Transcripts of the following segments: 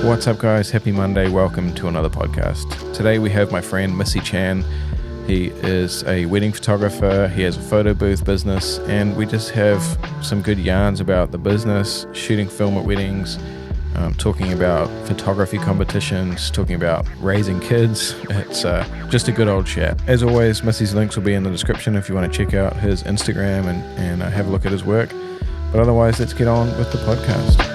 What's up, guys? Happy Monday. Welcome to another podcast. Today we have my friend Misi Chan. He is a wedding photographer. He has a photo booth business, and we just have some good yarns about the business, shooting film at weddings, talking about photography competitions, talking about raising kids. It's just a good old chat. As always, Misi's links will be in the description if you want to check out his Instagram and have a look at his work. But otherwise, let's get on with the podcast.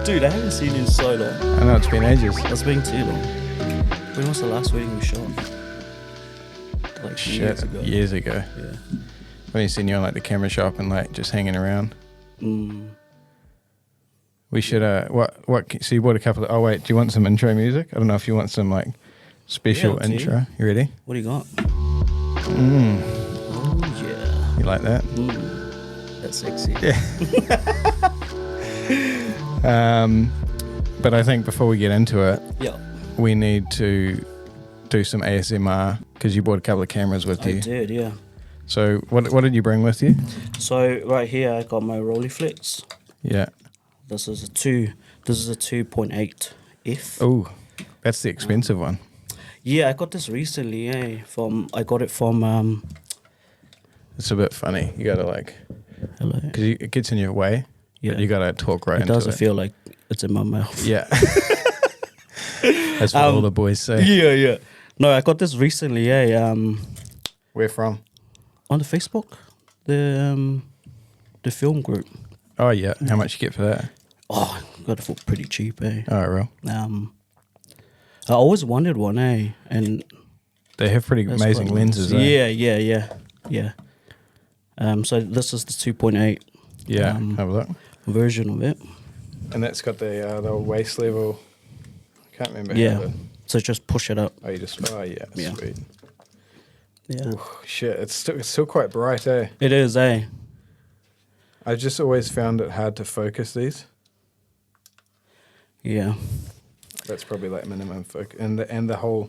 Dude, I haven't seen you in so long. I know, it's been ages. It's been too long. When was the last wedding we shot? Like years ago. Years ago. Yeah. I've only seen you on like the camera shop and like just hanging around. We should so you bought a couple of, oh wait, do you want some intro music? I don't know if you want some like special intro. You ready? What do you got? Oh yeah. You like that? That's sexy. Yeah. But I think before we get into it, we need to do some ASMR because you brought a couple of cameras with you. I did, yeah. So what did you bring with you? So right here I got my Rolleiflex. Yeah. This is a 2.8 F. Oh, that's the expensive one. Yeah, I got this recently, I got it from It's a bit funny. You gotta like, hello. because it gets in your way. Yeah. But you gotta talk right into it. It doesn't feel like it's in my mouth. Yeah. That's what all the boys say. Yeah. No, I got this recently, Where from? on the Facebook, the film group. Oh yeah. How much you get for that? Oh, got it for pretty cheap, Oh, real. I always wanted one, and They have pretty amazing lenses. Yeah. So this is the 2.8 Yeah. Have a look. version of it. And that's got the waist level. I can't remember. Yeah. So just push it up. Yeah. Sweet. Yeah. Ooh, shit, it's still quite bright, eh? It is, I just always found it hard to focus these. Yeah. That's probably like minimum focus, and the whole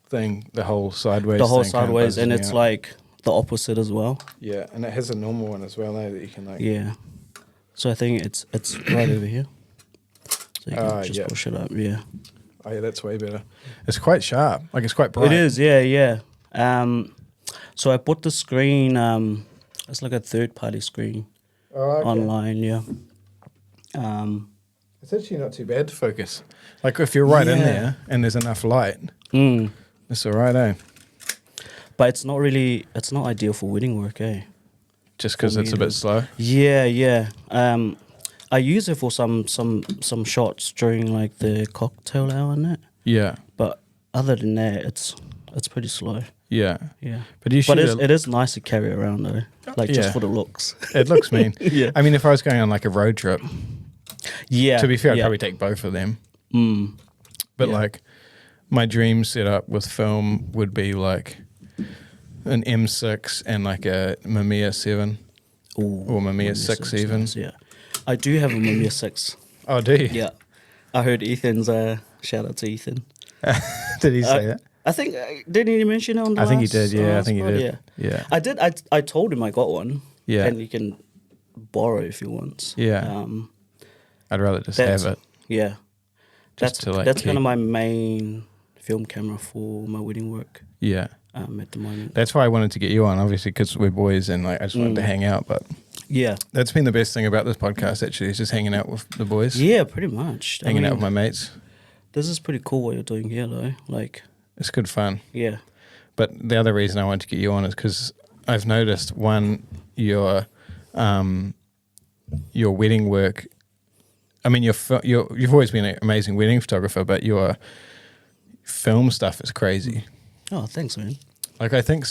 thing, the whole sideways. The whole thing kind of sideways, buzzes and me it's out. like the opposite as well. Yeah, and it has a normal one as well, eh? That you can like. Yeah. So I think it's right over here. So you can just yeah. push it up. Yeah. Oh yeah, that's way better. It's quite sharp. Like it's quite bright. It is. Yeah. So I bought the screen. It's like a third-party screen online. Yeah. It's actually not too bad to focus. Like if you're right in there and there's enough light, it's all right, eh? But it's not ideal for wedding work, eh? Just because it's a bit slow. Yeah. I use it for some shots during like the cocktail hour and that. Yeah. But other than that, it's pretty slow. Yeah. Yeah. But you should. But it is nice to carry around though, like just for the looks. It looks mean. Yeah. I mean, if I was going on like a road trip, Yeah. to be fair, I'd probably take both of them. But like, my dream setup with film would be like an M6 and like a Mamiya 7 or Mamiya 6 even. Yeah. I do have a Mamiya 6. Oh, do you? Yeah. I heard Ethan's, shout out to Ethan. Did he say that? I think, didn't he mention it on the I think he last- did, yeah. I last think he pod? did. Yeah. I did. I told him I got one. Yeah. And he can borrow if he wants. Yeah. I'd rather just have it. Yeah. Just to, like, that's kind keep- of my main film camera for my wedding work Yeah. at the moment. That's why I wanted to get you on, obviously, because we're boys and like I just wanted to hang out. But Yeah. that's been the best thing about this podcast, actually, is just hanging out with the boys. Yeah, pretty much. Hanging out with my mates. This is pretty cool what you're doing here, though. Like, It's good fun. yeah. But the other reason I wanted to get you on is because I've noticed, one, your wedding work. I mean, you've always been an amazing wedding photographer, but your film stuff is crazy. Oh, thanks, man. Like, I think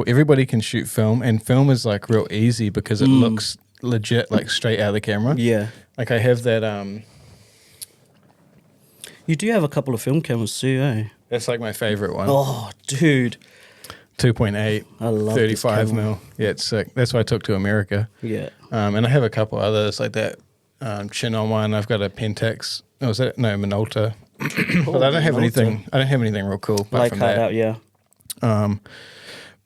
everybody can shoot film, and film is like real easy because it looks legit, like straight out of the camera. Yeah. Like I have that. You do have a couple of film cameras too, eh? That's like my favorite one. Oh, dude. 2.8. I love 35 this camera. mil. Yeah, it's sick. That's what I took to America. Yeah. And I have a couple others like that. Chinon one. I've got a Pentax. Oh, is that no Minolta? But I don't have anything. I don't have anything real cool apart Like from cut that. out, yeah.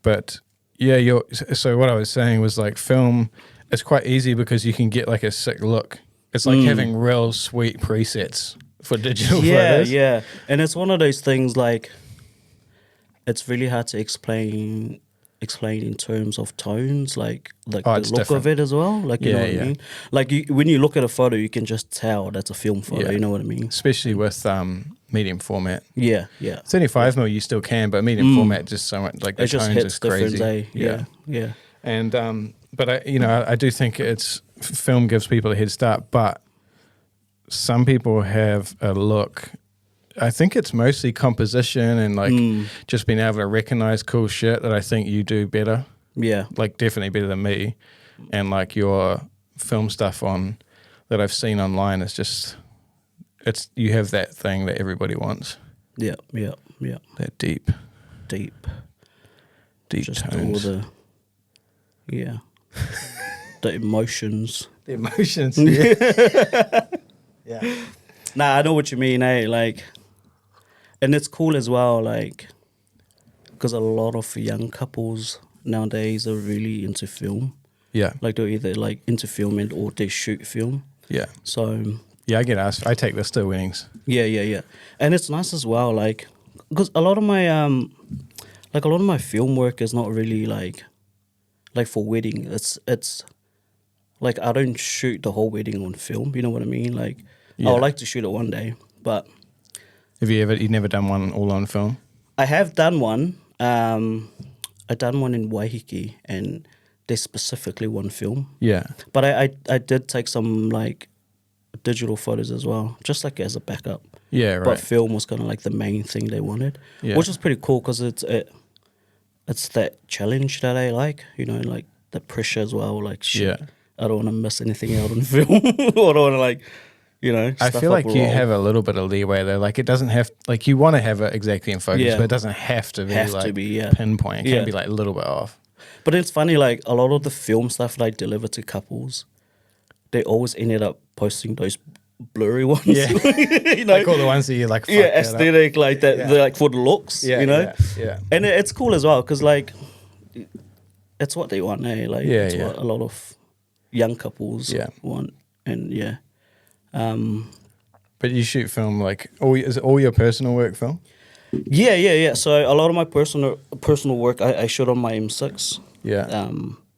But yeah, so what I was saying was like film it's quite easy because you can get like a sick look. It's like having real sweet presets for digital photos. Yeah. And it's one of those things like it's really hard to explain in terms of tones, like the look different. of it as well. Like you know what I mean? Like when you look at a photo, you can just tell that's a film photo. You know what I mean? Especially with medium format. Yeah. 35mm you still can, but medium format just so much like the It just tones hits is crazy. different, yeah. And but I do think film gives people a head start, but some people have a look. I think it's mostly composition and like just being able to recognize cool shit that I think you do better. Yeah. Like definitely better than me. And like your film stuff that I've seen online is just you have that thing that everybody wants. Yeah. That deep Just tones. all the emotions. The emotions. Yeah. Yeah. Nah, I know what you mean, like, and it's cool as well, like, because a lot of young couples nowadays are really into film. Yeah. Like they're either like into film or they shoot film. Yeah. So yeah, I get asked. I take this to weddings. Yeah. And it's nice as well, like, because a lot of my film work is not really like for wedding. It's like I don't shoot the whole wedding on film. You know what I mean? Like I would like to shoot it one day, but you've never done one all on film? I have done one. I done one in Waiheke, and they specifically want film. Yeah. But I did take some like digital photos as well, just like as a backup. Yeah, right. But film was kind of like the main thing they wanted, which was pretty cool because it's that challenge that I like, like the pressure as well. Like shit, I don't want to miss anything out on film. I don't want to like, I feel like you have a little bit of leeway though. Like it doesn't have, like you want to have it exactly in focus, but it doesn't have to be pinpoint. It can be like a little bit off. But it's funny, like a lot of the film stuff that I deliver to couples, they always ended up posting those blurry ones. Yeah. Like all the ones that you like. Aesthetic, like that. They're like for the looks. Yeah. And it's cool as well because like it's what they want, Like it's what a lot of young couples want, and But you shoot film like is it all your personal work film? Yeah. So a lot of my personal work I shot on my M6. Yeah.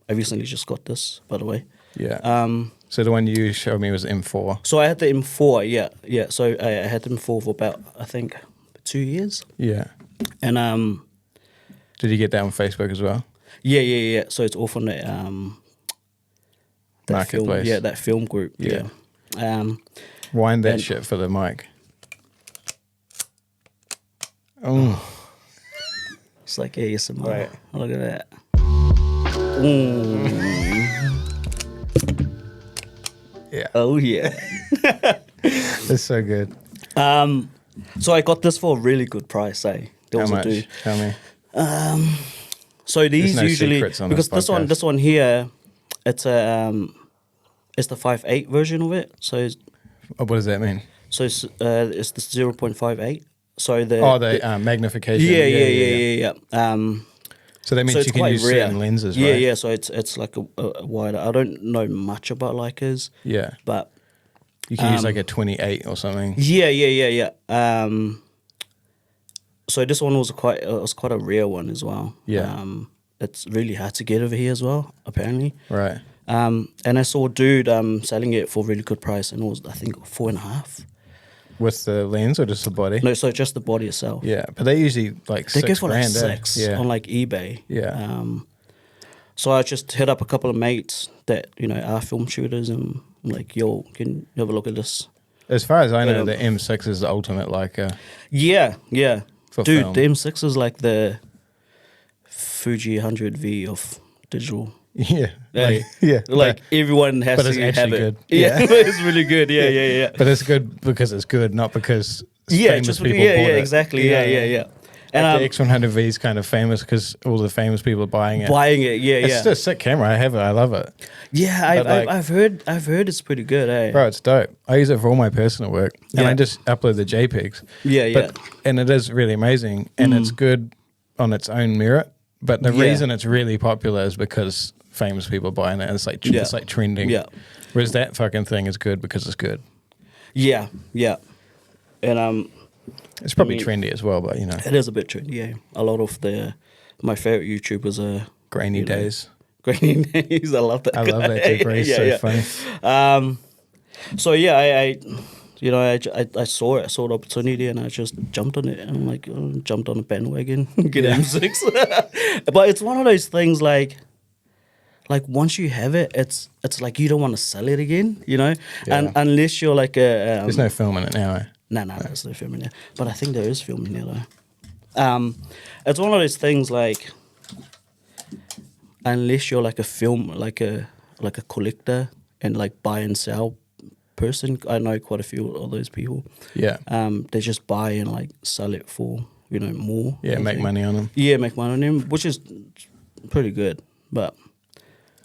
I recently just got this, by the way. Yeah. So the one you showed me was M4. So I had the M4, yeah. So I had the M4 for about, I think, 2 years. Yeah. And did you get that on Facebook as well? Yeah. So it's all from that Marketplace. Film, that film group. Yeah. Wind that shit for the mic. Oh. It's like ASMR. Right. Look at that. Yeah. Oh yeah. It's so good. So I got this for a really good price, There How was much? a dude. Tell me. So these There's no usually secrets on because this podcast. this one here, it's the 5.8 version of it. So What does that mean? So it's the 0.58. So the magnification. Yeah. So that means so it's you can quite use rare. certain lenses, right? Yeah. So it's like a wider. I don't know much about Leicas. Yeah. But You can use like a 28 or something. Yeah. So this one was quite a rare one as well. Yeah. It's really hard to get over here as well, apparently. Right. And I saw a dude selling it for a really good price, and it was, I think, 4.5. With the lens or just the body? No, so just the body itself. Yeah, but they usually like They $6,000. go for like 6 on like eBay. Yeah. So I just hit up a couple of mates that are film shooters, and I'm like, yo, can you have a look at this? As far as I know, the M6 is the ultimate Leica. Yeah. For Dude, film. the M6 is like the Fuji 100V of digital. Yeah. Like everyone has but to it's have actually it. good. Yeah, it's really good. Yeah. But it's good because it's good, not because Yeah, famous people bought it. exactly. Yeah. And the X100V is kind of famous because all the famous people are buying it. It's just a sick camera. I have it. I love it. Yeah, I've heard it's pretty good. Bro, it's dope. I use it for all my personal work, and I just upload the JPEGs. Yeah. And it is really amazing, and it's good on its own merit. But the reason it's really popular is because famous people buying it. And it's like Yeah. it's like trending. Yeah. Whereas that fucking thing is good because it's good. Yeah, yeah. And It's probably I mean, trendy as well, but you know, it is a bit trendy, yeah. A lot of my favorite YouTubers are grainy you know, days. Grainy days. I love that. I love that too, bro. He's so funny. So yeah, I saw it. I saw the opportunity, and I just jumped on it. And I'm like, jumped on the bandwagon, get M6. But it's one of those things like once you have it, it's like you don't want to sell it again, you know. Yeah. And unless you're like a There's no film in it now. Eh? no, there's no film in there. But I think there is film in there though. It's one of those things like unless you're like a film like a collector and like buy and sell person. I know quite a few of those people. Yeah. They just buy and like sell it for, more. Yeah, make money on them. Yeah, make money on them, which is pretty good. But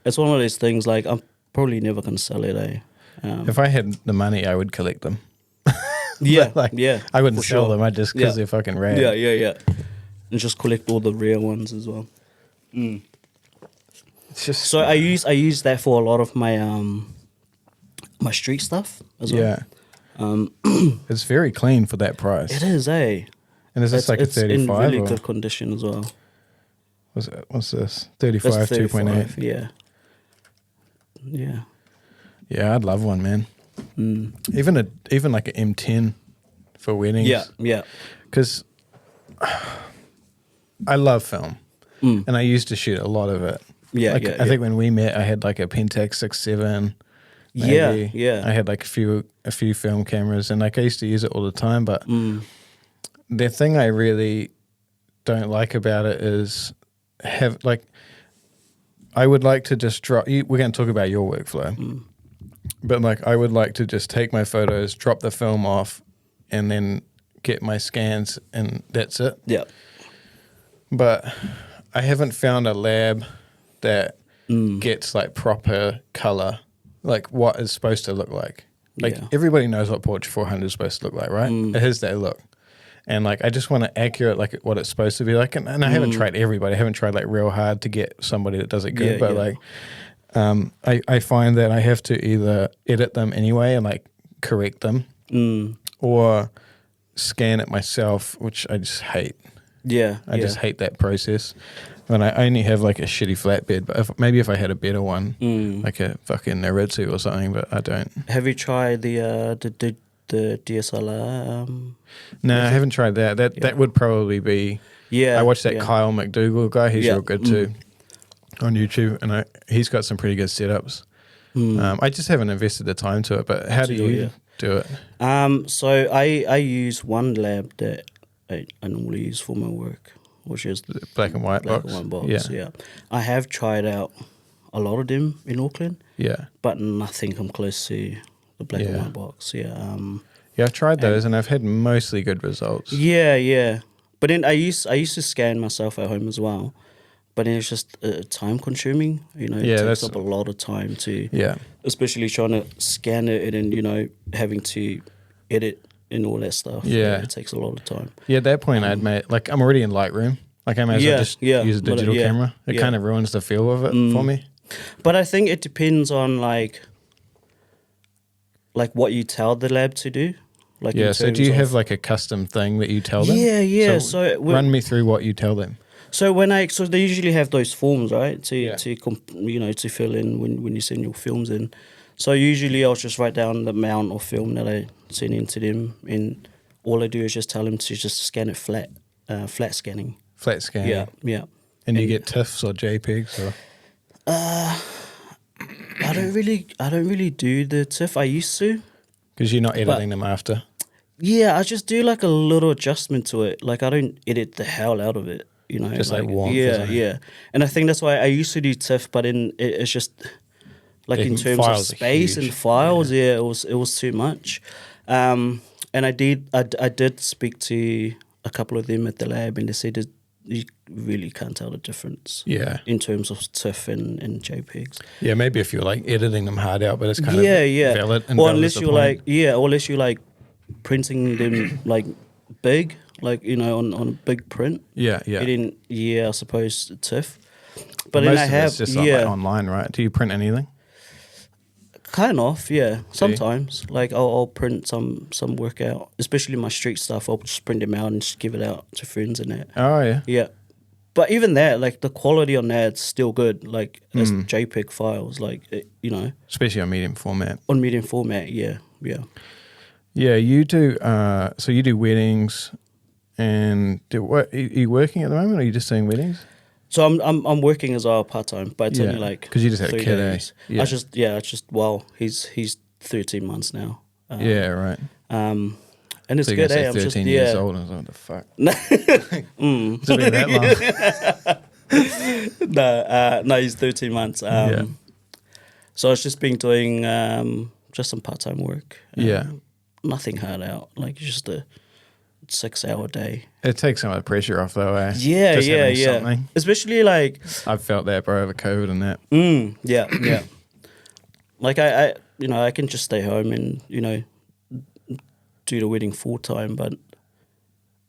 it's one of those things like I'm probably never gonna sell it. If I had the money, I would collect them. Yeah, like, yeah. I wouldn't for sell sure. them. I just because Yeah. they're fucking rare. Yeah. And just collect all the rare ones as well. It's just So I use that for a lot of my my street stuff as well. yeah. It's very clean for that price. It is, eh? And is this like a it's 35 in really or good condition as well. what's this? It's 35 2.8. Yeah. Yeah. Yeah, I'd love one, man. Even like an M10 for weddings. Yeah. Because I love film, and I used to shoot a lot of it. Yeah, like, yeah. I think when we met, I had like a Pentax 6.7. Maybe. Yeah. I had like a few film cameras, and like I used to use it all the time. But the thing I really don't like about it is I would like to just drop. We're going to talk about your workflow, but like I would like to just take my photos, drop the film off, and then get my scans, and that's it. Yeah. But I haven't found a lab that gets like proper color, like what it's supposed to look like. Like Yeah. everybody knows what Portrait 400 is supposed to look like, right? It has that look. And like I just want to accurate like what it's supposed to be like. And I haven't tried everybody. I haven't tried like real hard to get somebody that does it good. Yeah, but like I find that I have to either edit them anyway and like correct them or scan it myself, which I just hate. Yeah. I just hate that process. And I only have like a shitty flatbed, but maybe if I had a better one, like a fucking Aritsu or something, but I don't. Have you tried the DSLR? No, I haven't tried that. That would probably be. Yeah. I watched that yeah. Kyle McDougall guy. He's Yeah. real good too on YouTube, and he's got some pretty good setups. I just haven't invested the time to it. But how do you do it? So I use one lab that I normally use for my work, which is The black and white black box. and white box. Yeah. I have tried out a lot of them in Auckland, Yeah. but nothing come close to the black and Yeah. white box. Yeah. Yeah, I've tried those, and I've had mostly good results. Yeah. But then I used to scan myself at home as well, but then it's just time consuming. It takes that's- up a lot of time to, Yeah. especially trying to scan it and then having to edit and all that stuff. Yeah. It takes a lot of time. Yeah, at that point, I'd made like I'm already in Lightroom. Like I may as well just use a digital camera. It kind of ruins the feel of it for me. But I think it depends on like what you tell the lab to do. Like Yeah. in So do terms you of- have like a custom thing that you tell them? Yeah. So run me through what you tell them. So so they usually have those forms, right? Yeah. To fill in when you send your films in. So usually I'll just write down the amount of film that I send in to them, and all I do is just tell them to just scan it flat scanning. Flat scan. Yeah. And you get TIFFs or JPEGs or I don't really do the TIFF. I used to. because you're not editing them after. Yeah, I just do like a little adjustment to it. Like I don't edit the hell out of it. Just like warmth or Yeah, something. yeah. And I think that's why I used to do TIFF, but it's just like The in terms of files are space huge. and files, it was too much. And I did speak to a couple of them at the lab, and they said that you really can't tell the difference. Yeah. In terms of TIFF and JPEGs. Yeah, maybe if you're like editing them hard out, but it's kind Yeah. of valid. Or unless you're like printing them like big, like on a big print. Yeah. And then, I suppose TIFF. But most then I of have it's just like online, right? Do you print anything? kind of, yeah. Sometimes, like I'll print some work out, especially my street stuff. I'll just print them out and just give it out to friends and that. Oh yeah. Yeah, but even that, like the quality on that's still good. Like as JPEG files, like Especially on medium format. on medium format. Yeah. Yeah, you do. So you do weddings, and what? Are you working at the moment, or are you just doing weddings? So I'm working as well part time, but it's only like because you just had 3 a kid, days. Yeah. He's 13 months now. Yeah, right. And it's So good. you're I'm 13 just years old, and I was like, what the fuck? It's been that long. No, he's 13 months. So I've just been doing just some part time work. Nothing hard out. Like just a 6-hour day. It takes some of the pressure off, though. Yeah, just having yeah. something. Especially like I've felt that, bro, over COVID and that. yeah. Like I I can just stay home and do the wedding full time, but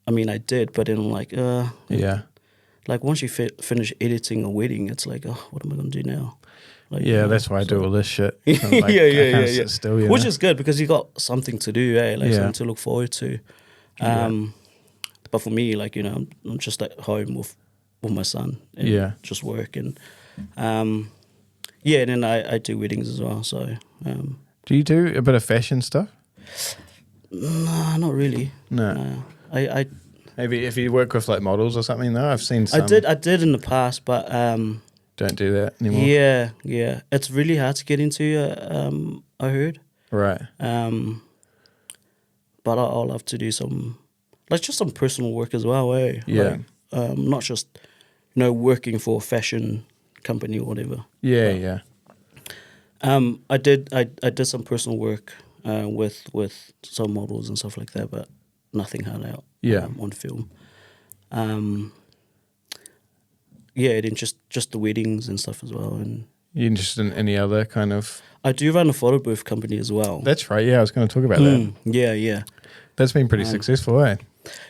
I mean I did, but then I'm like Yeah. like once you finish editing a wedding, it's like what am I gonna do now? Like, that's why I do all this shit. Like, yeah. Still, Which is good because you got something to do, like something to look forward to. But for me, like I'm just at home with my son and just work and and then I do weddings as well. So do you do a bit of fashion stuff? No, not really. No. I maybe if you work with like models or something though. I've seen some. I did in the past, but don't do that anymore. Yeah. It's really hard to get into. I heard. Right. But I'll love to do some, like just some personal work as well. Yeah. Like, not just working for a fashion company or whatever. Yeah. I did some personal work with some models and stuff like that, but nothing hard out. On film. Then just the weddings and stuff as well. And you interested in any other kind of? I do run a photo booth company as well. That's right. Yeah, I was going to talk about that. Yeah. That's been pretty successful, eh?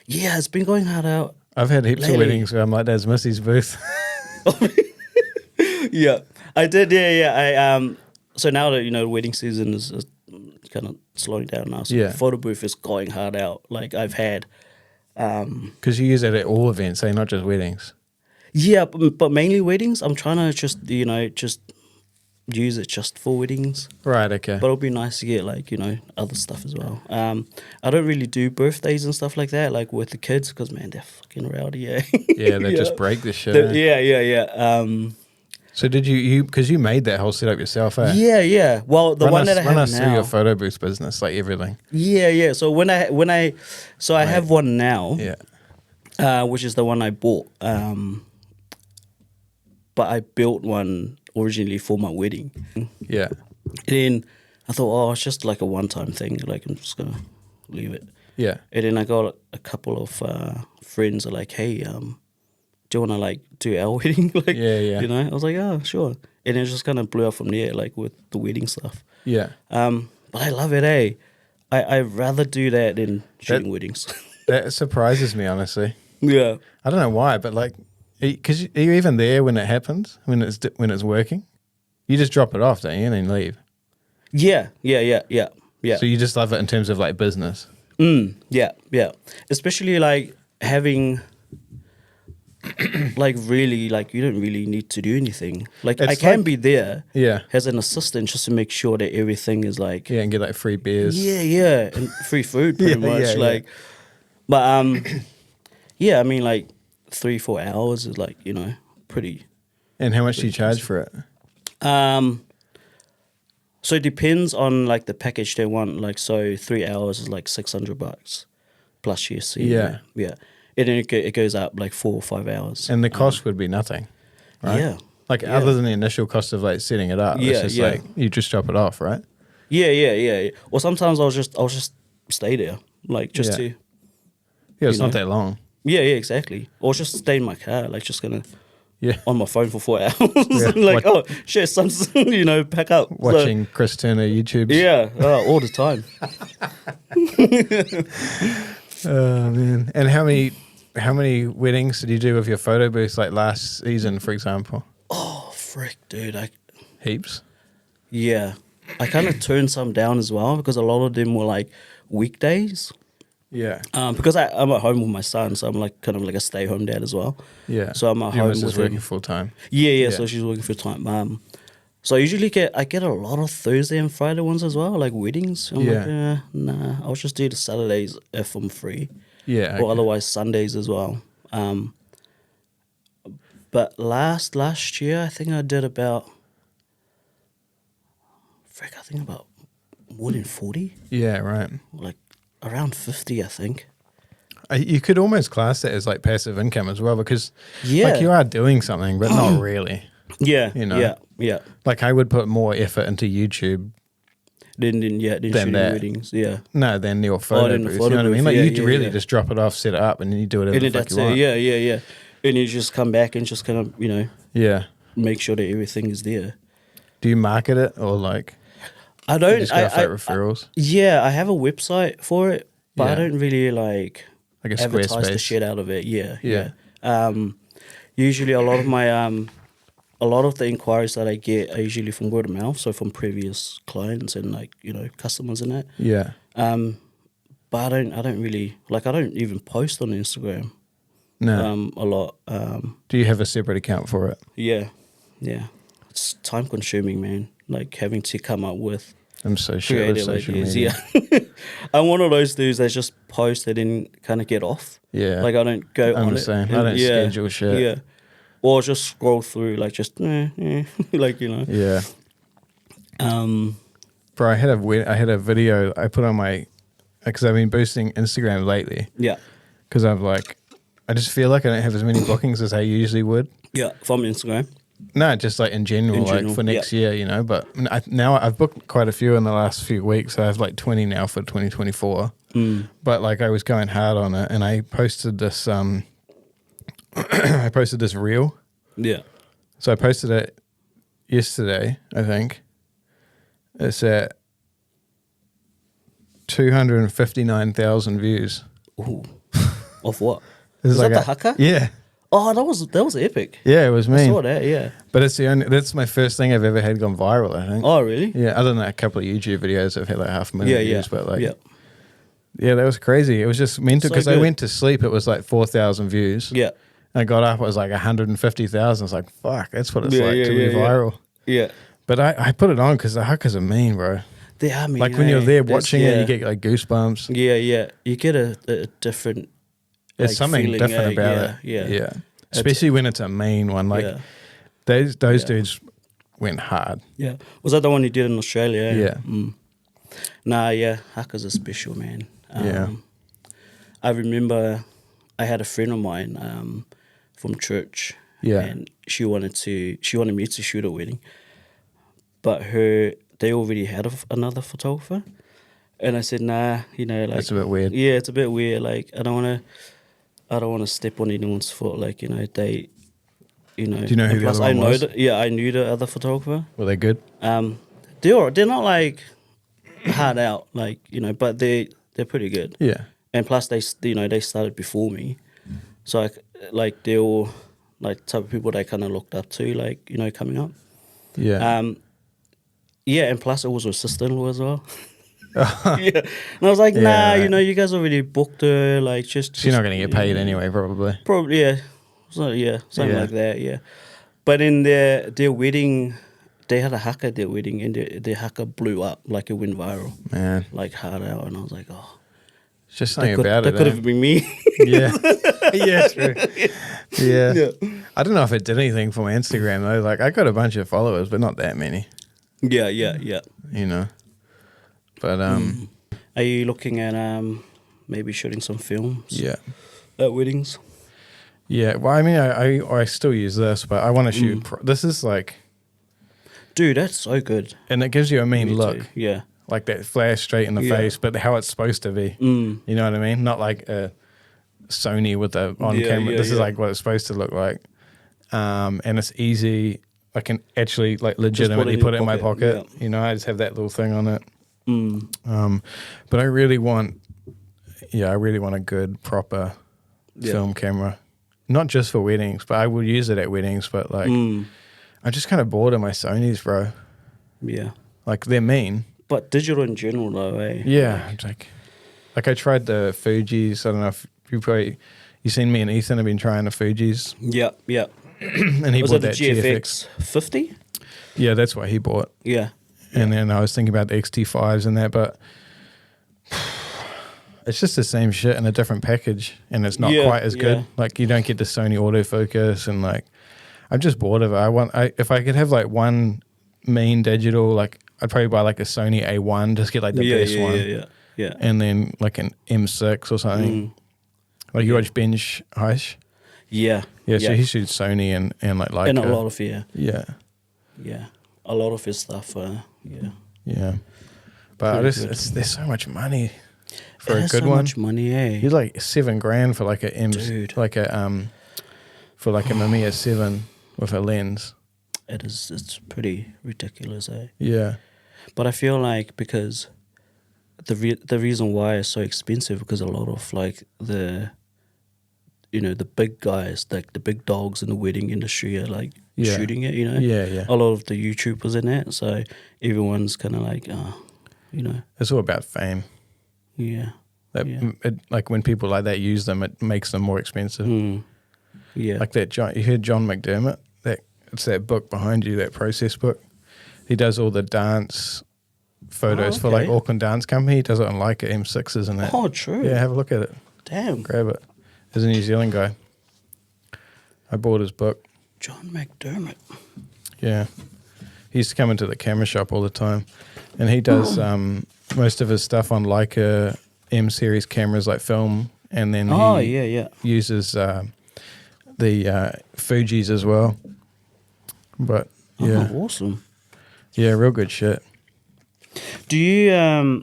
Yeah, it's been going hard out. I've had heaps of weddings where I'm like, "There's Misi's booth." Yeah, I did. Yeah. So now that the wedding season is kind of slowing down now, so the photo booth is going hard out. Like I've had. Because you use it at all events, not just weddings. Yeah, but mainly weddings. I'm trying to just just use it just for weddings. Right. Okay. But it'll be nice to get like other stuff as well. I don't really do birthdays and stuff like that, like with the kids, because man, they're fucking rowdy. Yeah, they just break the shit. Yeah. So did you because you made that whole setup yourself, eh? Yeah. Well, the one that I have now. Run us through your photo booth business, like everything. Yeah. So I have one now. Yeah. Which is the one I bought. But I built one originally for my wedding. Yeah. And then I thought, it's just like a one-time thing. Like I'm just gonna leave it. Yeah. And then I got a couple of friends are like, hey, do you want to like do our wedding? Like, yeah. I was like, oh, sure. And it just kind of blew up from there, like with the wedding stuff. Yeah. But I love it, eh? I'd rather do that than shooting weddings. That surprises me, honestly. Yeah. I don't know why, but like, because are you even there when it happens, when it's working? You just drop it off, don't you, and then leave? Yeah. So you just love it in terms of like business? Yeah. Especially like having... like really, like you don't really need to do anything. Like I can be there, as an assistant, just to make sure that everything is like and get like free beers, and free food, pretty much. Like, but I mean, like 3-4 hours is like pretty. And how much do you charge for it? So it depends on like the package they want. Like, so 3 hours is like $600 plus GST. Yeah. And then it goes up like 4 or 5 hours. And the cost would be nothing, right? Yeah. Like other than the initial cost of like setting it up, it's just like you just drop it off, right? Yeah. Or sometimes I'll just stay there, like just to. Yeah, it's not that long. Yeah, exactly. Or just stay in my car, like just gonna. Yeah. On my phone for 4 hours. Like, shit, son's, pack up. Watching Chris Turner YouTubes. Yeah, all the time. Oh man! And how many weddings did you do with your photo booth, like last season, for example? frick, dude. Heaps. Yeah. I kind of turned some down as well because a lot of them were like weekdays. Yeah. Because I'm at home with my son, so I'm like kind of like a stay-home dad as well. Yeah. So I'm at Your home missus with working him. full time. Yeah. So she's working full time. So I usually get a lot of Thursday and Friday ones as well, like weddings. I'm like, nah, I'll just do the Saturdays if I'm free. Yeah. Or Okay. otherwise Sundays as well. But last year, I think I did about more than 40, Yeah. Right. like around 50, I think. You could almost class that as like passive income as well, because Yeah. like you are doing something, but not really. Yeah, You know? yeah. Like I would put more effort into YouTube Then than shooting that. weddings, yeah. than your photo than the booth. photo You know what I mean? booth, Like yeah, you really yeah. just drop it off, set it up, and then you do whatever And the then fuck that's you it, want. yeah. And you just come back and just kind of, Yeah. make sure that everything is there. Do you market it or like I you don't. just go for like referrals? Yeah, I have a website for it, but I Yeah. don't really like Like a advertise the Squarespace. shit out of it. Yeah. Yeah. Usually a lot of my a lot of the inquiries that I get are usually from word of mouth, so from previous clients and like customers and that. Yeah. But I don't really like. I don't even post on Instagram. No. A lot. Do you have a separate account for it? Yeah. It's time consuming, man. Like having to come up with I'm so shit with creative social ideas. media. Yeah. I'm one of those dudes that just post and then kind of get off. Yeah. Like I don't go I'm on the it. same. I And don't schedule shit. Yeah. Or just scroll through, like just like Yeah. Bro, I had a video I put on my, because I've been boosting Instagram lately. Yeah. Because I'm like, I just feel like I don't have as many bookings as I usually would. Yeah. From Instagram. No, just like in general, like for next year, But now I've booked quite a few in the last few weeks. So I have like 20 now for 2024. But like I was going hard on it, and I posted this. I posted this reel. Yeah. So I posted it yesterday, I think. It's at 259,000 views. Ooh. Of what? It's Is like that the haka? Yeah. Oh, that was epic. Yeah, it was me. I saw that. Yeah. But that's my first thing I've ever had gone viral, I think. Oh, really? Yeah, other than a couple of YouTube videos I've had like 500,000 views, but like, yeah, that was crazy. It was just mental because I went to sleep, it was like 4,000 views. Yeah. I got up, it was like 150,000. It's like, fuck, that's what it's like to be viral. Yeah. But I put it on because the huckers are mean, bro. They are mean. Like when you're there watching it, you get like goosebumps. Yeah. You get a different. There's like, something feeling, different about it. Yeah. Especially when it's a mean one. Like those dudes went hard. Yeah. Was that the one you did in Australia? Yeah. Nah, yeah. Hackers are special, man. Yeah. I remember I had a friend of mine from church. Yeah. And she wanted me to shoot a wedding. But they already had another photographer. And I said, nah, like That's a bit weird. Yeah, it's a bit weird. Like I don't wanna step on anyone's foot. Like, they Do you know who the other one was? I knew the other photographer. Were they good? They're not like hard out, like, but they're pretty good. Yeah. And plus they started before me. So they were like type of people that I kind of looked up to, like, coming up. Yeah. Yeah, and plus it was her sister-in-law as well. Yeah. And I was like, nah, you guys already booked her, like just She's not going to get paid anyway, probably. Probably, yeah. So, something like that, yeah. But in their wedding, they had a haka at their wedding, and their haka blew up, like it went viral. Man. Like hard out, and I was like, oh. It's just something about that it. could have been me. Yeah. Yeah, true. Yeah. I don't know if it did anything for my Instagram, though. Like, I got a bunch of followers, but not that many. Yeah. But, Are you looking at maybe shooting some films? Yeah. At weddings? Yeah. Well, I mean, I still use this, but I want to shoot. This is like. Dude, that's so good. And it gives you a mean Me look. too. Yeah. Like that flash straight in the face, but how it's supposed to be. You know what I mean? Not like a Sony with the on camera. This is like what it's supposed to look like. And it's easy. I can actually like legitimately put it in my pocket. Yeah. I just have that little thing on it. But I really want a good proper film camera. Not just for weddings, but I would use it at weddings. But like, I'm just kind of bored of my Sonys, bro. Yeah. Like, they're mean. But digital in general, though, eh? Yeah. It's like I tried the Fujis. I don't know if you seen me and Ethan have been trying the Fujis. Yeah, yeah. And he Was bought it the that GFX 50? Yeah, that's what he bought. Yeah. And then I was thinking about the XT5s and that, but it's just the same shit in a different package, and it's not quite as good. Like, you don't get the Sony autofocus, and like, I'm just bored of it. If I could have like one main digital, like I'd probably buy like a Sony A1, just get like the best one. Yeah. And then like an M6 or something. Like you watch Benj Heish? Yeah. Yeah, so he shoots Sony and like Leica. And a lot of, Yeah. Yeah. A lot of his stuff, yeah. Yeah. But there's so much money for a good one. Much money, eh? You're like $7,000 for like a for like a Mamiya 7 with a lens. It's pretty ridiculous, eh? Yeah. But I feel like because the reason why it's so expensive, because a lot of like the big guys, like the big dogs in the wedding industry are like shooting it, Yeah. A lot of the YouTubers in it, so everyone's kind of like, It's all about fame. Yeah. Like when people like that use them, it makes them more expensive. Yeah. Like that you heard John McDermott? It's that book behind you, that process book. He does all the dance photos for like Auckland Dance Company. He does it on Leica M6s and that. Oh, true. Yeah, have a look at it. Damn. Grab it. He's a New Zealand guy. I bought his book. John McDermott. Yeah. He used to come into the camera shop all the time. And he does most of his stuff on Leica M series cameras, like film. And then he uses the Fujis as well. But yeah. Oh, awesome. Yeah, real good shit. Do you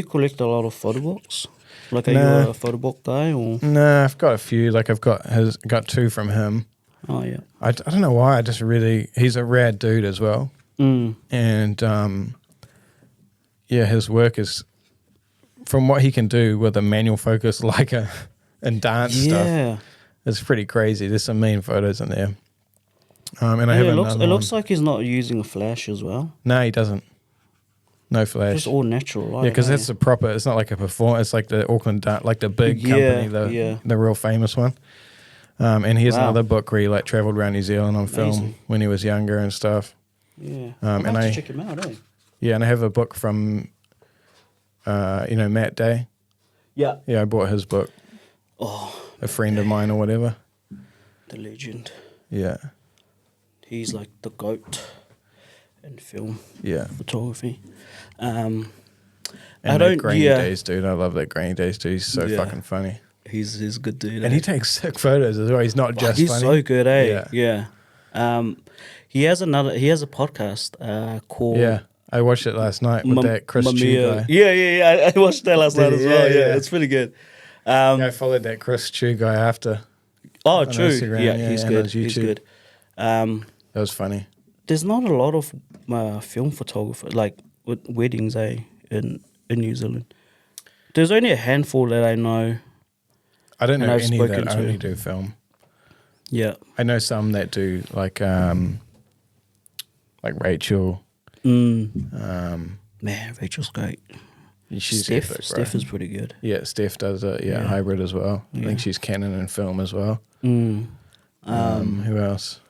collect a lot of photo books? Like, are you a photo book guy, or? Nah, I've got a few. Like, I've got two from him. Oh yeah. I don't know why. He's a rad dude as well. And his work is, from what he can do with a manual focus, Leica and dance stuff. It's pretty crazy. There's some mean photos in there. And I have another one. It looks like he's not using a flash as well. No, he doesn't. No flash. Just all natural, right? Yeah, because that's the proper. It's not like a performance. It's like the Auckland, like the big company, the real famous one. And he has another book where he like traveled around New Zealand on film when he was younger and stuff. Yeah, I'll have to check him out, eh? Yeah, and I have a book from, Matt Day. Yeah. Yeah, I bought his book. Oh. A friend of mine or whatever. The legend. Yeah. He's like the GOAT in film. Yeah. Photography. And that Grainy Days dude. I love that Grainy Days dude. He's so fucking funny. He's a good dude. And he takes sick photos as well. He's not just he's funny. So good, eh? Yeah. He has a podcast called... Yeah. I watched it last night with that Chris Chu guy. Yeah. I watched that last night as well. Yeah, it's pretty good. I followed that Chris Chu guy after. Oh, true. Instagram. Yeah, he's good. He's good. That was funny. There's not a lot of film photographers, like with weddings, in New Zealand. There's only a handful that I know. I don't know any that only do film. Yeah. I know some that do, like Rachel. Man, Rachel's great. She's Steph, epic, Steph is pretty good. Yeah, Steph does it. Yeah, hybrid as well. I think she's Canon and film as well. Who else?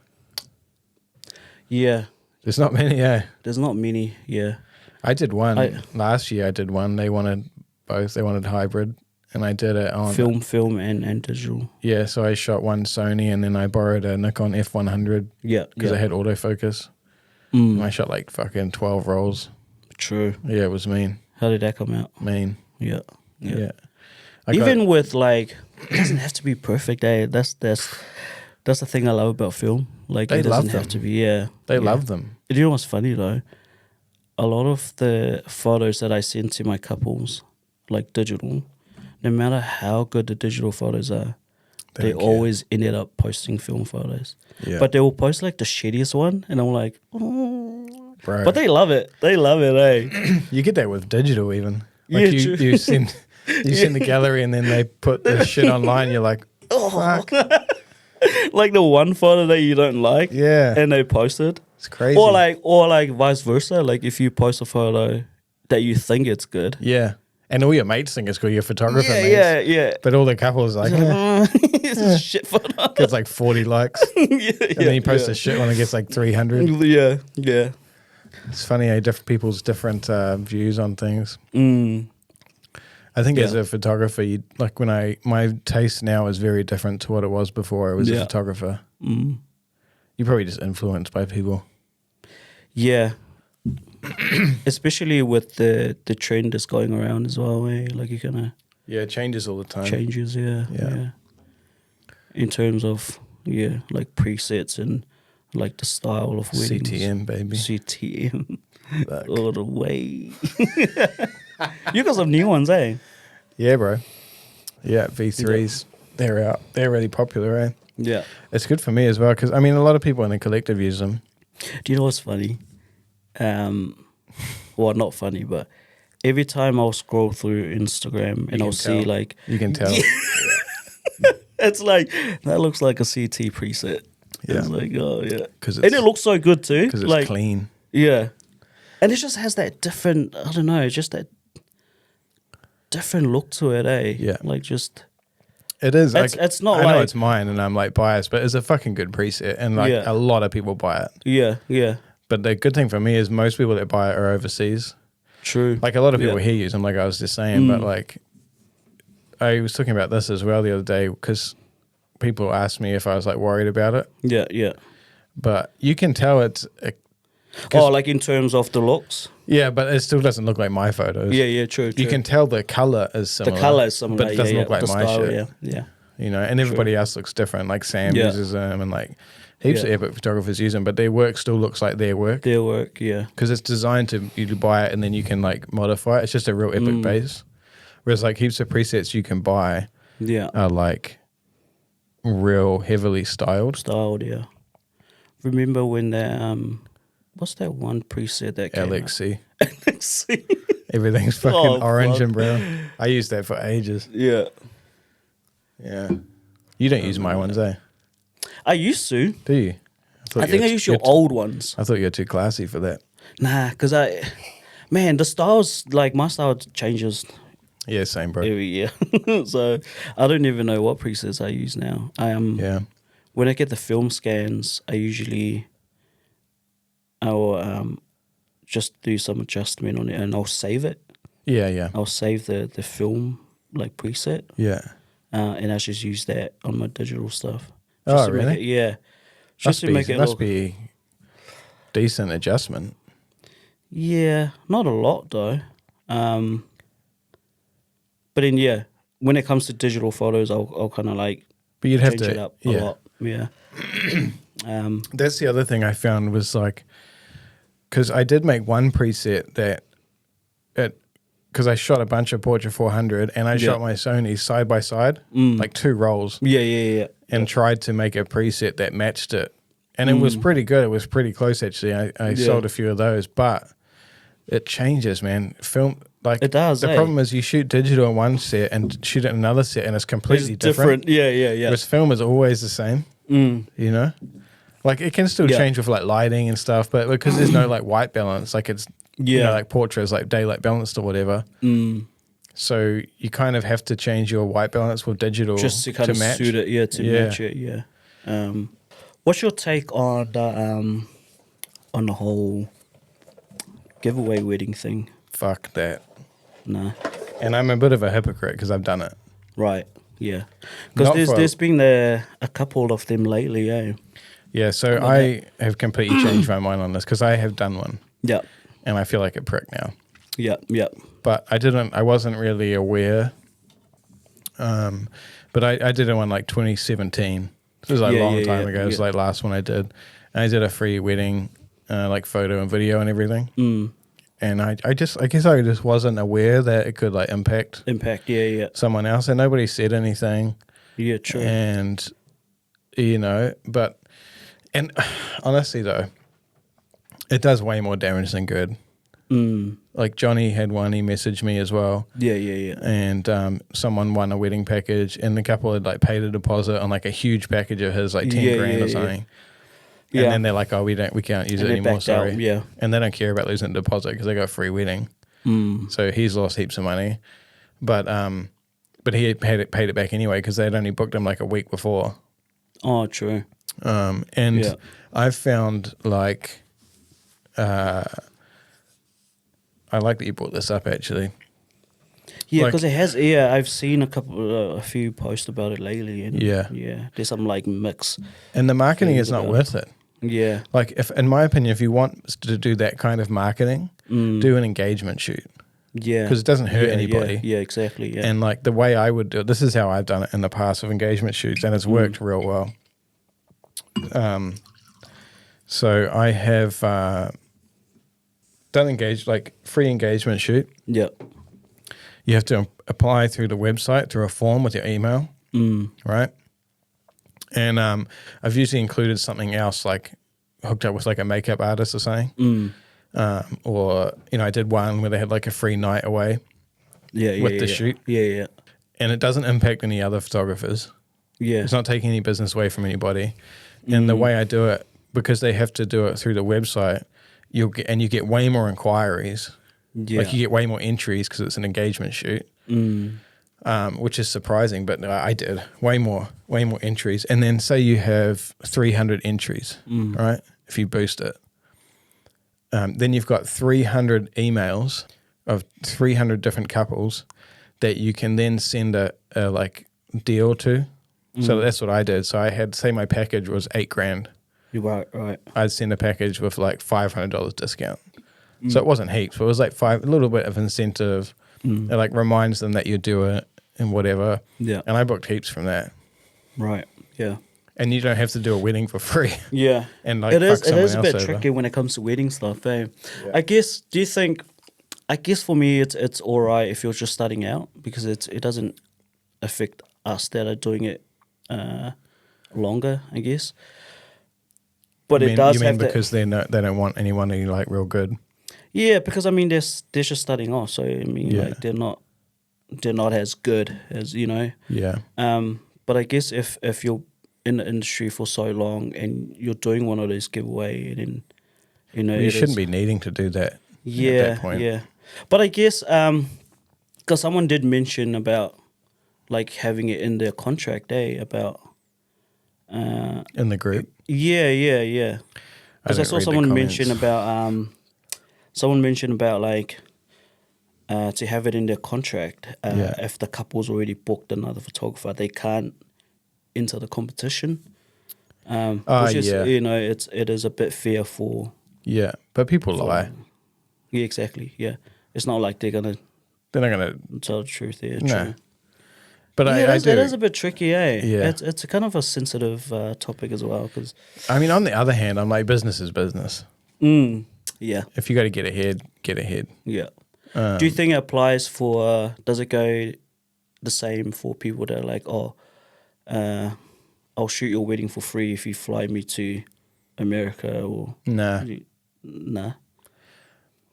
Yeah. There's not many, There's not many, yeah. I did one. Last year I did one. They wanted both. They wanted hybrid. And I did it on... Film and digital. Yeah, so I shot one Sony and then I borrowed a Nikon F100. Yeah. Because I had autofocus. And I shot like fucking 12 rolls. True. Yeah, it was mean. How did that come out? Mean. Yeah. Even with like, it doesn't have to be perfect, eh? That's the thing I love about film. Like, it doesn't have to be, They love them. You know what's funny though? A lot of the photos that I send to my couples, like digital, no matter how good the digital photos are, they always ended up posting film photos. Yeah. But they will post like the shittiest one, and I'm like, oh. Bro. But they love it. They love it, eh? You get that with digital even. Like you send the gallery and then they put the shit online, you're like, oh, fuck. Like the one photo that you don't like, Yeah. and they post it. It's crazy. Or like vice versa. Like if you post a photo that you think it's good. Yeah. And all your mates think it's cool, your photographer mates. Yeah. But all the couples are like, It's a shit photo. gets like 40 likes. And then you post a shit one and gets like 300. Yeah. It's funny how different people's views on things. Mm. I think as Yeah. a photographer, like my taste now is very different to what it was before I was a photographer. Mm. You're probably just influenced by people. Yeah. Especially with the trend that's going around as well, eh? Like you kind of Yeah, it changes all the time. changes, yeah. In terms of like presets and like the style of weddings. CTM, baby. CTM Fuck. all the way. You got some new ones, eh? Yeah, bro. Yeah, V3s. They're out. They're really popular, eh? Yeah. It's good for me as well because, I mean, a lot of people in the collective use them. Do you know what's funny? Well, not funny, but every time I'll scroll through Instagram and I'll see like You can tell. it's like that looks like a CT preset. Yeah. It's like, oh yeah, 'Cause and it looks so good too. Because it's Like, clean. yeah, and it just has that different. I don't know, just that different look to it, eh? Yeah. like just It is. It's not I know like- it's mine and I'm like biased, but it's a fucking good preset and like Yeah. a lot of people buy it. yeah, But the good thing for me is most people that buy it are overseas. true. Like a lot of people Yeah. here use them, like I was just saying, but like I was talking about this as well the other day because people asked me if I was like worried about it, Yeah. but you can tell it's Oh, like in terms of the looks. yeah, but it still doesn't look like my photos. Yeah, true. You can tell the color is the similar. color is similar, but it doesn't look like the my style, shit. Yeah. You know, and everybody else looks different. Like Sam Yeah. uses them, and like heaps Yeah. of epic photographers use them, but their work still looks like their work Their work, yeah. because it's designed to you to buy it and then you can like modify it. It's just a real epic base. Whereas like heaps of presets you can buy Yeah. are like real heavily styled. Styled, yeah. Remember when that what's that one preset that came LXC. out? LXC. Everything's fucking Oh, orange fuck. and brown. I used that for ages. Yeah. Yeah. You don't use my ones, eh? I used to. Do you? thought I think I you were- used your you're t- old ones. I thought you were too classy for that. Nah, because man, the styles, like my style changes Yeah, same, bro. every year. So I don't even know what presets I use now. Yeah. When I get the film scans, I'll just do some adjustment on it and I'll save it. Yeah. I'll save the film like preset. Yeah. And I just use that on my digital stuff. Oh, Just to make really? it, yeah. Just to make it must look. be decent adjustment. Yeah, not a lot though. But then yeah, when it comes to digital photos, I'll kind of like But you'd have change to it up a lot. Yeah. That's the other thing I found was like, because I did make one preset that because I shot a bunch of Portra 400 and I shot my Sony side by side, like two rolls, Yeah. and tried to make a preset that matched it. And it was pretty good. It was pretty close, actually. I sold a few of those, but it changes, man. Film, like, It does, The eh? problem is you shoot digital in one set and shoot it in another set and it's completely It's different. Yeah. Whereas film is always the same, you know? Like, it can still Yeah. change with, like, lighting and stuff, but because there's no, like, white balance, like, it's, you know, Yeah. like, Portra is, like, daylight balanced or whatever. So you kind of have to change your white balance with digital Just to kind of match. suit it. Yeah, to Yeah. match it. Yeah. What's your take on the whole giveaway wedding thing? Fuck that. Nah. And I'm a bit of a hypocrite because I've done it. Right. Yeah. Not Because for- there's been a couple of them lately. Yeah. Yeah, so I have completely changed my mind on this because I have done one Yeah. and I feel like a prick now. Yeah. Yeah. But I wasn't really aware. But I did one like 2017. This was like a Yeah, long yeah, time yeah, ago. It was yeah. like last one I did. And I did a free wedding, like photo and video and everything. And I guess I just wasn't aware that it could like impact Impact. Yeah. someone else. And nobody said anything. Yeah. True. And, you know, and honestly though, it does way more damage than good. Like Johnny had one, he messaged me as well. Yeah. And someone won a wedding package, and the couple had like paid a deposit on like a huge package of his, like 10 grand or something. Yeah. And then they're like, oh, we can't use And it they anymore, backed sorry. out, yeah. And they don't care about losing the deposit because they got a free wedding. So he's lost heaps of money. But he had paid it back anyway because they'd only booked him like a week before. Oh, true. And I've found like, I like that you brought this up actually. Yeah, Like- because it has. Yeah, I've seen a few posts about it lately, and Yeah. there's some like mix. And the marketing Things is not about- worth it. Yeah, Like, if, in my opinion, if you want to do that kind of marketing, do an engagement shoot yeah, because it doesn't hurt Yeah, anybody. Yeah, exactly. Yeah, And like the way I would do it, this is how I've done it in the past with engagement shoots, and it's worked real well. So I have done free engagement shoot. yeah, You have to apply through the website through a form with your email, right? And I've usually included something else, like hooked up with like a makeup artist or something. Or, I did one where they had like a free night away yeah, with the shoot. Yeah. And it doesn't impact any other photographers. Yeah. It's not taking any business away from anybody. And the way I do it, because they have to do it through the website, you get way more inquiries. Yeah. Like you get way more entries because it's an engagement shoot, which is surprising. But I did way more entries. And then say you have 300 entries, right? If you boost it, then you've got 300 emails of 300 different couples that you can then send a like deal to. So that's what I did. So I had, say my package was $8,000. You're right. I'd send a package with like $500 discount. So it wasn't heaps, but it was like a little bit of incentive. It like reminds them that you do it and whatever. Yeah. And I booked heaps from that. Right. Yeah. And you don't have to do a wedding for free. Yeah. And like it is fuck someone a else bit over. tricky when it comes to wedding stuff, eh? Yeah. I guess. Do you think? I guess for me, it's all right if you're just starting out because it doesn't affect us that are doing it longer, I guess. But it does. You mean have that- because they don't want anyone to like real good. Yeah, because I mean they're just starting off, so I mean Yeah. like they're not as good as Yeah. But I guess if you're in the industry for so long and you're doing one of those giveaway, and then You shouldn't be needing to do that. Yeah, at that point. yeah. But I guess because someone did mention about like having it in their contract, about In the group. yeah. Because I didn't saw read the someone comments. mention about like to have it in their contract. If the couple's already booked another photographer, they can't enter the competition. Which is, yeah. it is a bit fearful. Yeah. But people lie. Yeah, exactly. Yeah, it's not like they're gonna They're not going to. tell the truth there. No. True. But Yeah, I do. it is a bit tricky, eh? Yeah. It's a kind of a sensitive topic as well, because I mean, on the other hand, I'm like, business is business. yeah, If you got to get ahead, get ahead. yeah. Do you think it applies for? Does it go the same for people that are like, I'll shoot your wedding for free if you fly me to America or Nah. nah?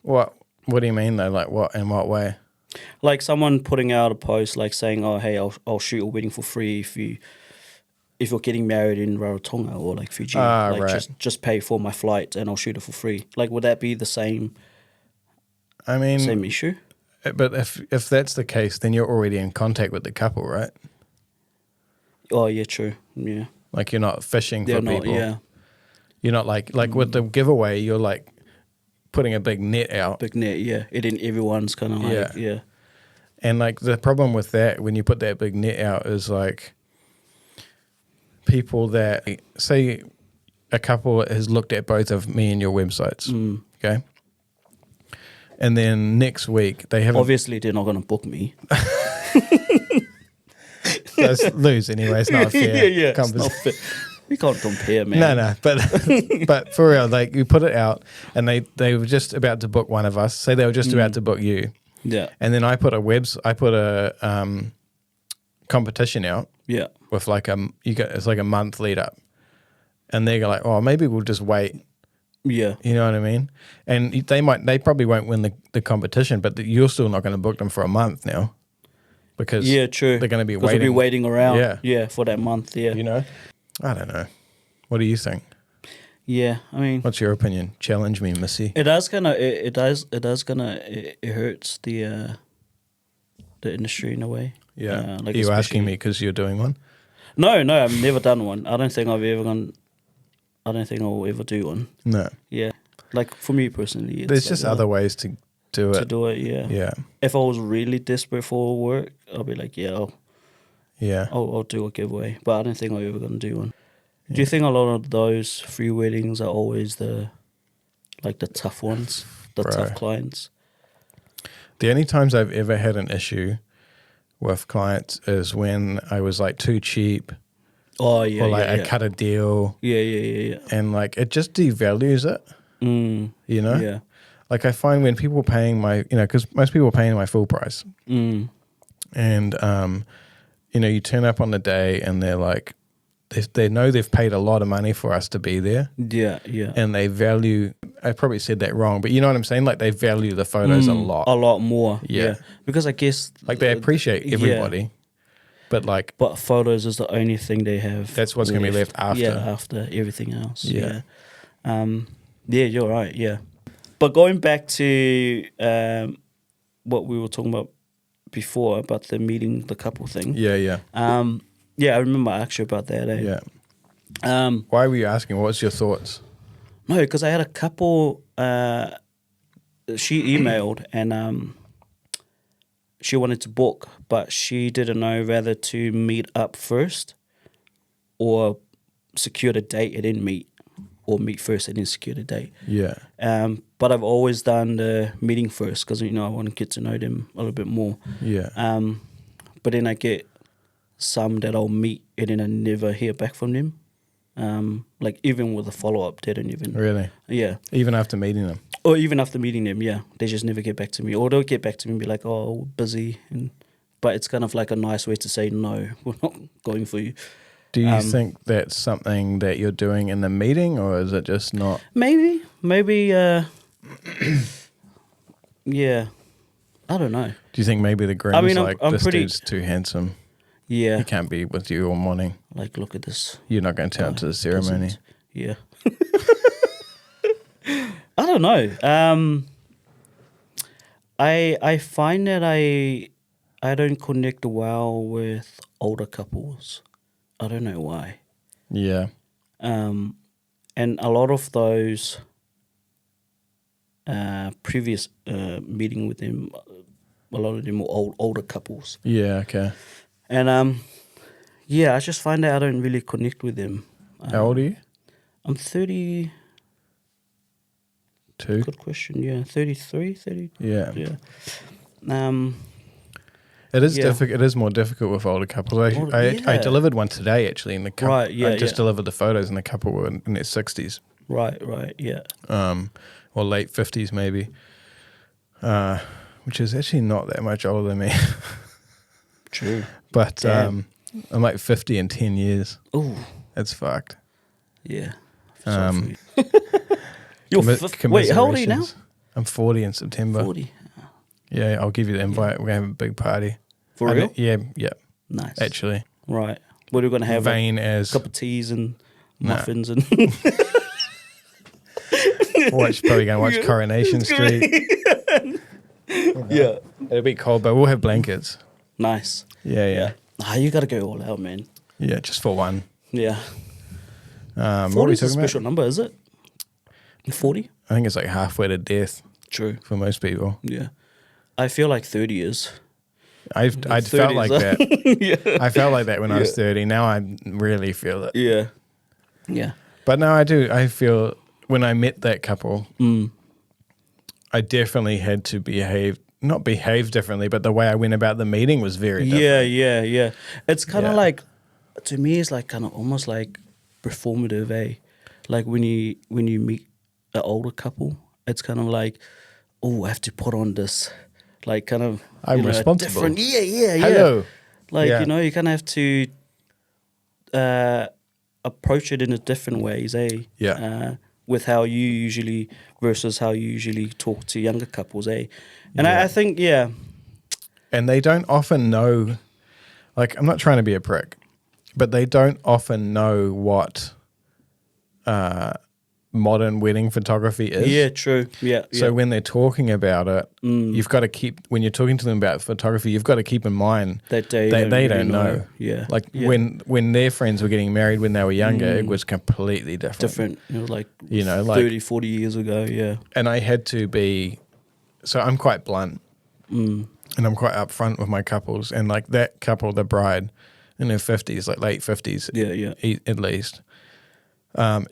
What do you mean though? Like what? In what way? Like someone putting out a post like saying, "Oh, hey, I'll shoot your wedding for free if you're getting married in Rarotonga or like Fiji. Like right. just pay for my flight and I'll shoot it for free." Like, would that be the same I mean, issue? but if that's the case, then you're already in contact with the couple, right? Oh yeah, true. Yeah, Like you're not fishing they're for not. people. Yeah, You're not like with the giveaway, you're like putting a big net out. big net. Yeah, it in everyone's kind of like yeah. And like the problem with that, when you put that big net out, is like people that say a couple has looked at both of me and your websites, okay, and then next week they haven't. Obviously, they're not going to book me. Let's lose anyway. It's not fair. yeah. It's not fair. We can't compare, man. No, but for real, like you put it out, and they were just about to book one of us. Say they were just about to book you. Yeah. And then I put a competition out. Yeah. With like it's like a month lead up, and they go like, oh, maybe we'll just wait Yeah. You know what I mean? And they probably won't win the competition, but you're still not going to book them for a month now because Yeah, true. they're going to be Because waiting. they'll be waiting around. Yeah. For that month. Yeah. You know? I don't know. What do you think? Yeah. I mean, What's your opinion? Challenge me, Missy. it does kind of. It hurts the industry in a way. Yeah. Like Are you asking especially- me because you're doing one? No, I've never done one. I don't think I've ever gone. I don't think I'll ever do one. No. Yeah. Like for me personally, it's There's like, just other ways to do it. to do it. Yeah. Yeah. If I was really desperate for work, I'll be like, yeah, Yeah. I'll do a giveaway. But I don't think I'm ever gonna do one. Do you think a lot of those free weddings are always the tough ones, the Bro. tough clients? The only times I've ever had an issue with clients is when I was like too cheap Oh yeah, or like yeah, I cut a deal yeah. and like it just devalues it, you know? Yeah. Like I find when people are paying my, because most people are paying my full price and, you turn up on the day and they're like, they know they've paid a lot of money for us to be there. Yeah. And they value, I probably said that wrong, but you know what I'm saying? Like they value the photos a lot. A lot more. Yeah. Because I guess Like they appreciate everybody, but photos is the only thing they have. that's what's going to be left after. Yeah, after everything else. Yeah. Yeah, you're right. Yeah. But going back to what we were talking about before about the meeting the couple thing. Yeah. Yeah, I remember I asked you about that. Yeah. Um, Why were you asking? What's your thoughts? no, because I had a couple. She emailed and she wanted to book, but she didn't know whether to meet up first or secure the date and then meet, or meet first and then secure the date. Yeah. But I've always done the meeting first because I want to get to know them a little bit more. Yeah. But then I get some that I'll meet and then I never hear back from them. Like even with a follow up, they don't even. Really? Yeah. Even after meeting them? Or even after meeting them, yeah, they just never get back to me. Or they'll get back to me and be like, "Oh, we're busy," but it's kind of like a nice way to say no, we're not going for you. Do you think that's something that you're doing in the meeting, or is it just not? Maybe, yeah. I don't know. Do you think maybe the groom's like, I'm this pretty- dude's too handsome? Yeah, He can't be with you all morning. like look at this. You're not going to turn up to the ceremony. Doesn't- Yeah. I don't know. I find that I don't connect well with older couples. I don't know why. Yeah. And a lot of those previous meeting with them, a lot of them were older couples. Yeah, okay. And yeah, I just find that I don't really connect with them. How old are you? I'm 30. 2? Good question. Yeah, 33, 30. Yeah. Yeah. It is Yeah. difficult. It is more difficult with older couples. I Yeah. delivered one today, actually, and the couple. Right, yeah, I just yeah. delivered the photos, and the couple were in their 60s, Right. Yeah. or late 50s, maybe. Which is actually not that much older than me. True. But Damn. I'm like 50 in 10 years. Oh, It's fucked. yeah. I feel sorry for you. Commi- Wait, how old are you now? commiserations. I'm 40 in September. 40. Yeah, I'll give you the invite. We're going to have a big party. For I real? mean, yeah, Nice. actually. Right. What are we going to have? Vain A as cup of teas and Nah. muffins and. probably going to watch Coronation Street. Yeah. It'll be cold, but we'll have blankets. Nice. Yeah. You got to go all out, man. Yeah, just for one. Yeah. What are 40 we is a talking special about? number, is it? 40? I think it's like halfway to death True. for most people. Yeah. I feel like 30 is. I felt like 30s, that. Yeah. I felt like that when I was Yeah. 30. Not I really feel it. Yeah. Yeah. But no, I do. I feel when I met that couple, I definitely had to not behave differently, but the way I went about the meeting was very different. Yeah. It's kind of Yeah. like, to me, it's like kind of almost like performative, eh? Like when you meet an older couple, it's kind of like, oh, I have to put on this, like kind of. I'm responsible. Different, yeah. Hello. Like Yeah. you kind of have to approach it in a different ways, eh? Yeah. with how you usually versus how you usually talk to younger couples, eh? And Yeah. I think, yeah, And they don't often know, like, I'm not trying to be a prick, but they don't often know what modern wedding photography is. yeah, true, yeah. So when they're talking about it, Mm. you've got to keep, when you're talking to them about photography, you've got to keep in mind that they really don't know. Yeah, Like yeah. when their friends were getting married when they were younger, it was completely different. It was like, You know, like- 30, 40 years ago, yeah. And I had to be, so I'm quite blunt Mm. and I'm quite upfront with my couples. And like that couple, the bride in her 50s, like late 50s Yeah. at least,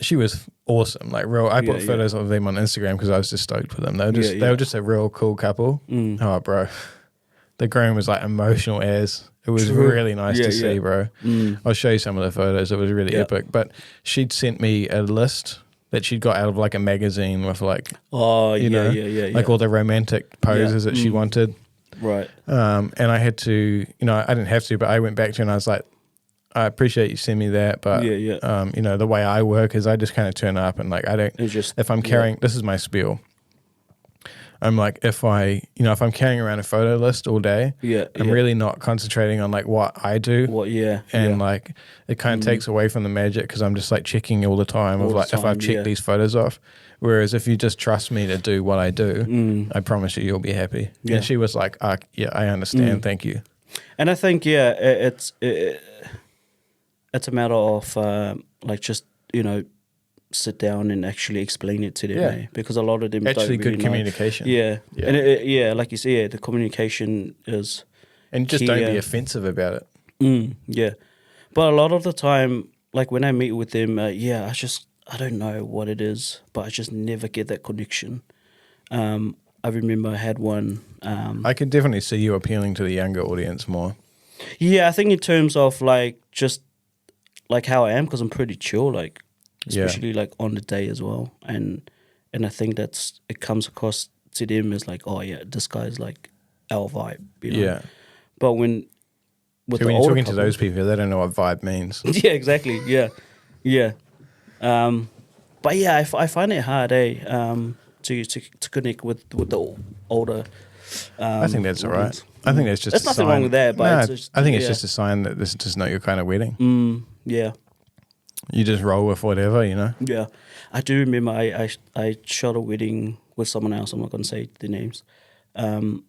she was awesome. Like real, I put Yeah. photos of them on Instagram because I was just stoked for them. They were just Yeah, they yeah. were just a real cool couple. Mm. Oh, bro, the groom was like emotional as. It was True. really nice Yeah, to see, yeah. bro. Mm. I'll show you some of the photos. It was really Yeah. epic. But she'd sent me a list that she'd got out of like a magazine with like, Oh, you yeah, know, yeah. like all the romantic poses that she Mm. wanted. Right. And I had to, you know, I didn't have to, but I went back to her and I was like, I appreciate you sending me that, but Yeah. you know, the way I work is I just kind of turn up and like I don't. It's just, If I'm carrying, this is my spiel. I'm like, if I'm carrying around a photo list all day, I'm really not concentrating on like what I do, What? Yeah. and like it kind of takes away from the magic because I'm just like checking all the time All of the like if time, I've checked yeah. these photos off. Whereas if you just trust me to do what I do, I promise you'll be happy. Yeah. And she was like, yeah, I understand. Thank you. And I think, yeah, it's a matter of like just, you know, sit down and actually explain it to them, Yeah. eh? Because a lot of them Actually, don't really good know. communication. Yeah. Yeah. And yeah, like you say, yeah, the communication is And just key, don't be yeah. offensive about it. Yeah. But a lot of the time, like when I meet with them, I don't know what it is, but I just never get that connection. I remember I had one. I can definitely see you appealing to the younger audience more. Yeah, I think in terms of like just like how I am, because I'm pretty chill, like especially like on the day as well, and I think it comes across to them as like, oh yeah, this guy's like our vibe, you know. Yeah. But when with So the when you're older talking to couple- those people, they don't know what vibe means. yeah, exactly, yeah. But yeah, I find it hard, to connect with the older. I think that's all right. audience. I think that's just There's a nothing sign. wrong with that, but Nah, it's just, I think it's yeah. just a sign that this is just not your kind of wedding. Yeah. You just roll with whatever, you know? Yeah, I do remember I shot a wedding with someone else. I'm not going to say the names. And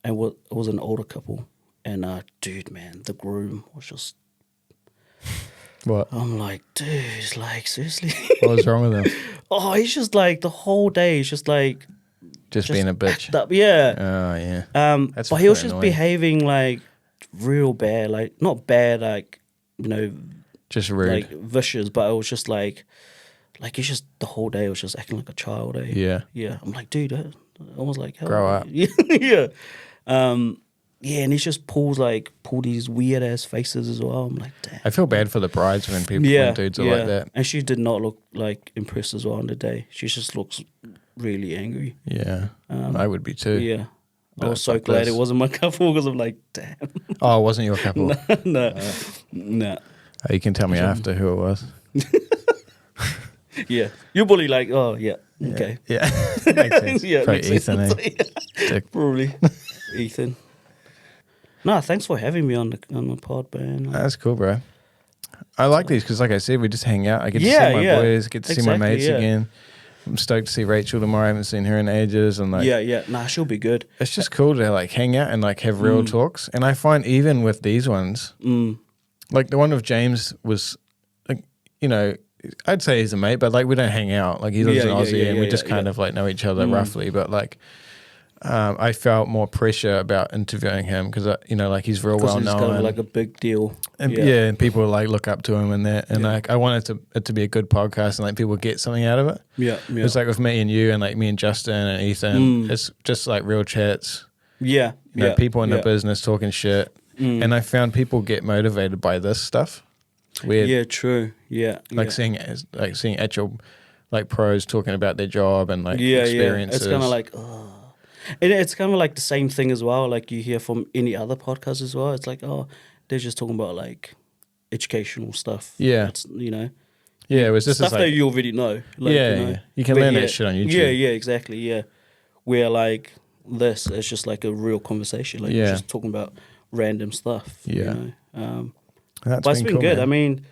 it was an older couple. And dude, man, the groom was just... What? I'm like, dude, like, seriously? What was wrong with them? Oh, he's just like, the whole day, he's just like... Just being a bitch. act up, yeah. Oh, yeah. That's But he was fucking just annoying. behaving like real bad. Like, not bad, like, you know, Just rude. like vicious, but it was just like it's just the whole day was just acting like a child, eh? Yeah. Yeah. I'm like, dude, I was like, hell, Grow up. Yeah. Yeah. Yeah, and he just pull these weird ass faces as well. I'm like, damn. I feel bad for the brides when people, when dudes are like that. And she did not look like impressed as well on the day. She just looks really angry. Yeah. I would be too. Yeah. I But was so fuck glad this. it wasn't my couple because I'm like, damn. Oh, it wasn't your couple? No. You can tell me after who it was. Yeah. You're probably like, oh, yeah. Okay. Yeah. Makes sense. Yeah, Probably makes Ethan, sense. eh? Dick. Probably. Ethan. No, thanks for having me on the pod, man. That's cool, bro. I like these because, like I said, we just hang out. I get to Yeah, see my yeah. boys, get to see my Exactly, mates yeah. again. I'm stoked to see Rachel tomorrow. I haven't seen her in ages, and like, Yeah. Nah, she'll be good. it's just cool to like hang out and like have real talks. And I find even with these ones, like the one with James was, like, you know, I'd say he's a mate, but like we don't hang out. Like he lives Yeah, in yeah, Aussie, yeah, and we yeah, just kind yeah. of like know each other roughly. But like, I felt more pressure about interviewing him because you know, like he's real Because well it's known. kind of like a big deal. And yeah, and people like look up to him and that, and like I wanted it to be a good podcast and like people get something out of it. Yeah. It's like with me and you and like me and Justin and Ethan, it's just like real chats. Yeah. You know, people in the business talking shit, and I found people get motivated by this stuff. It's weird. Yeah, true. Yeah. Like seeing actual like pros talking about their job and like experiences. It's kind of like, and it's kind of like the same thing as well. Like you hear from any other podcast as well. It's like, oh, they're just talking about like educational stuff. Yeah. It's, you know. Yeah, it was just stuff like, that you already know. Like, yeah, you know? yeah. You can But learn yeah, that shit on YouTube. Yeah, exactly. Yeah, where like this, it's just like a real conversation. Like you're Yeah. just talking about random stuff. Yeah. You know. That's But it's been cool, good. man. I mean,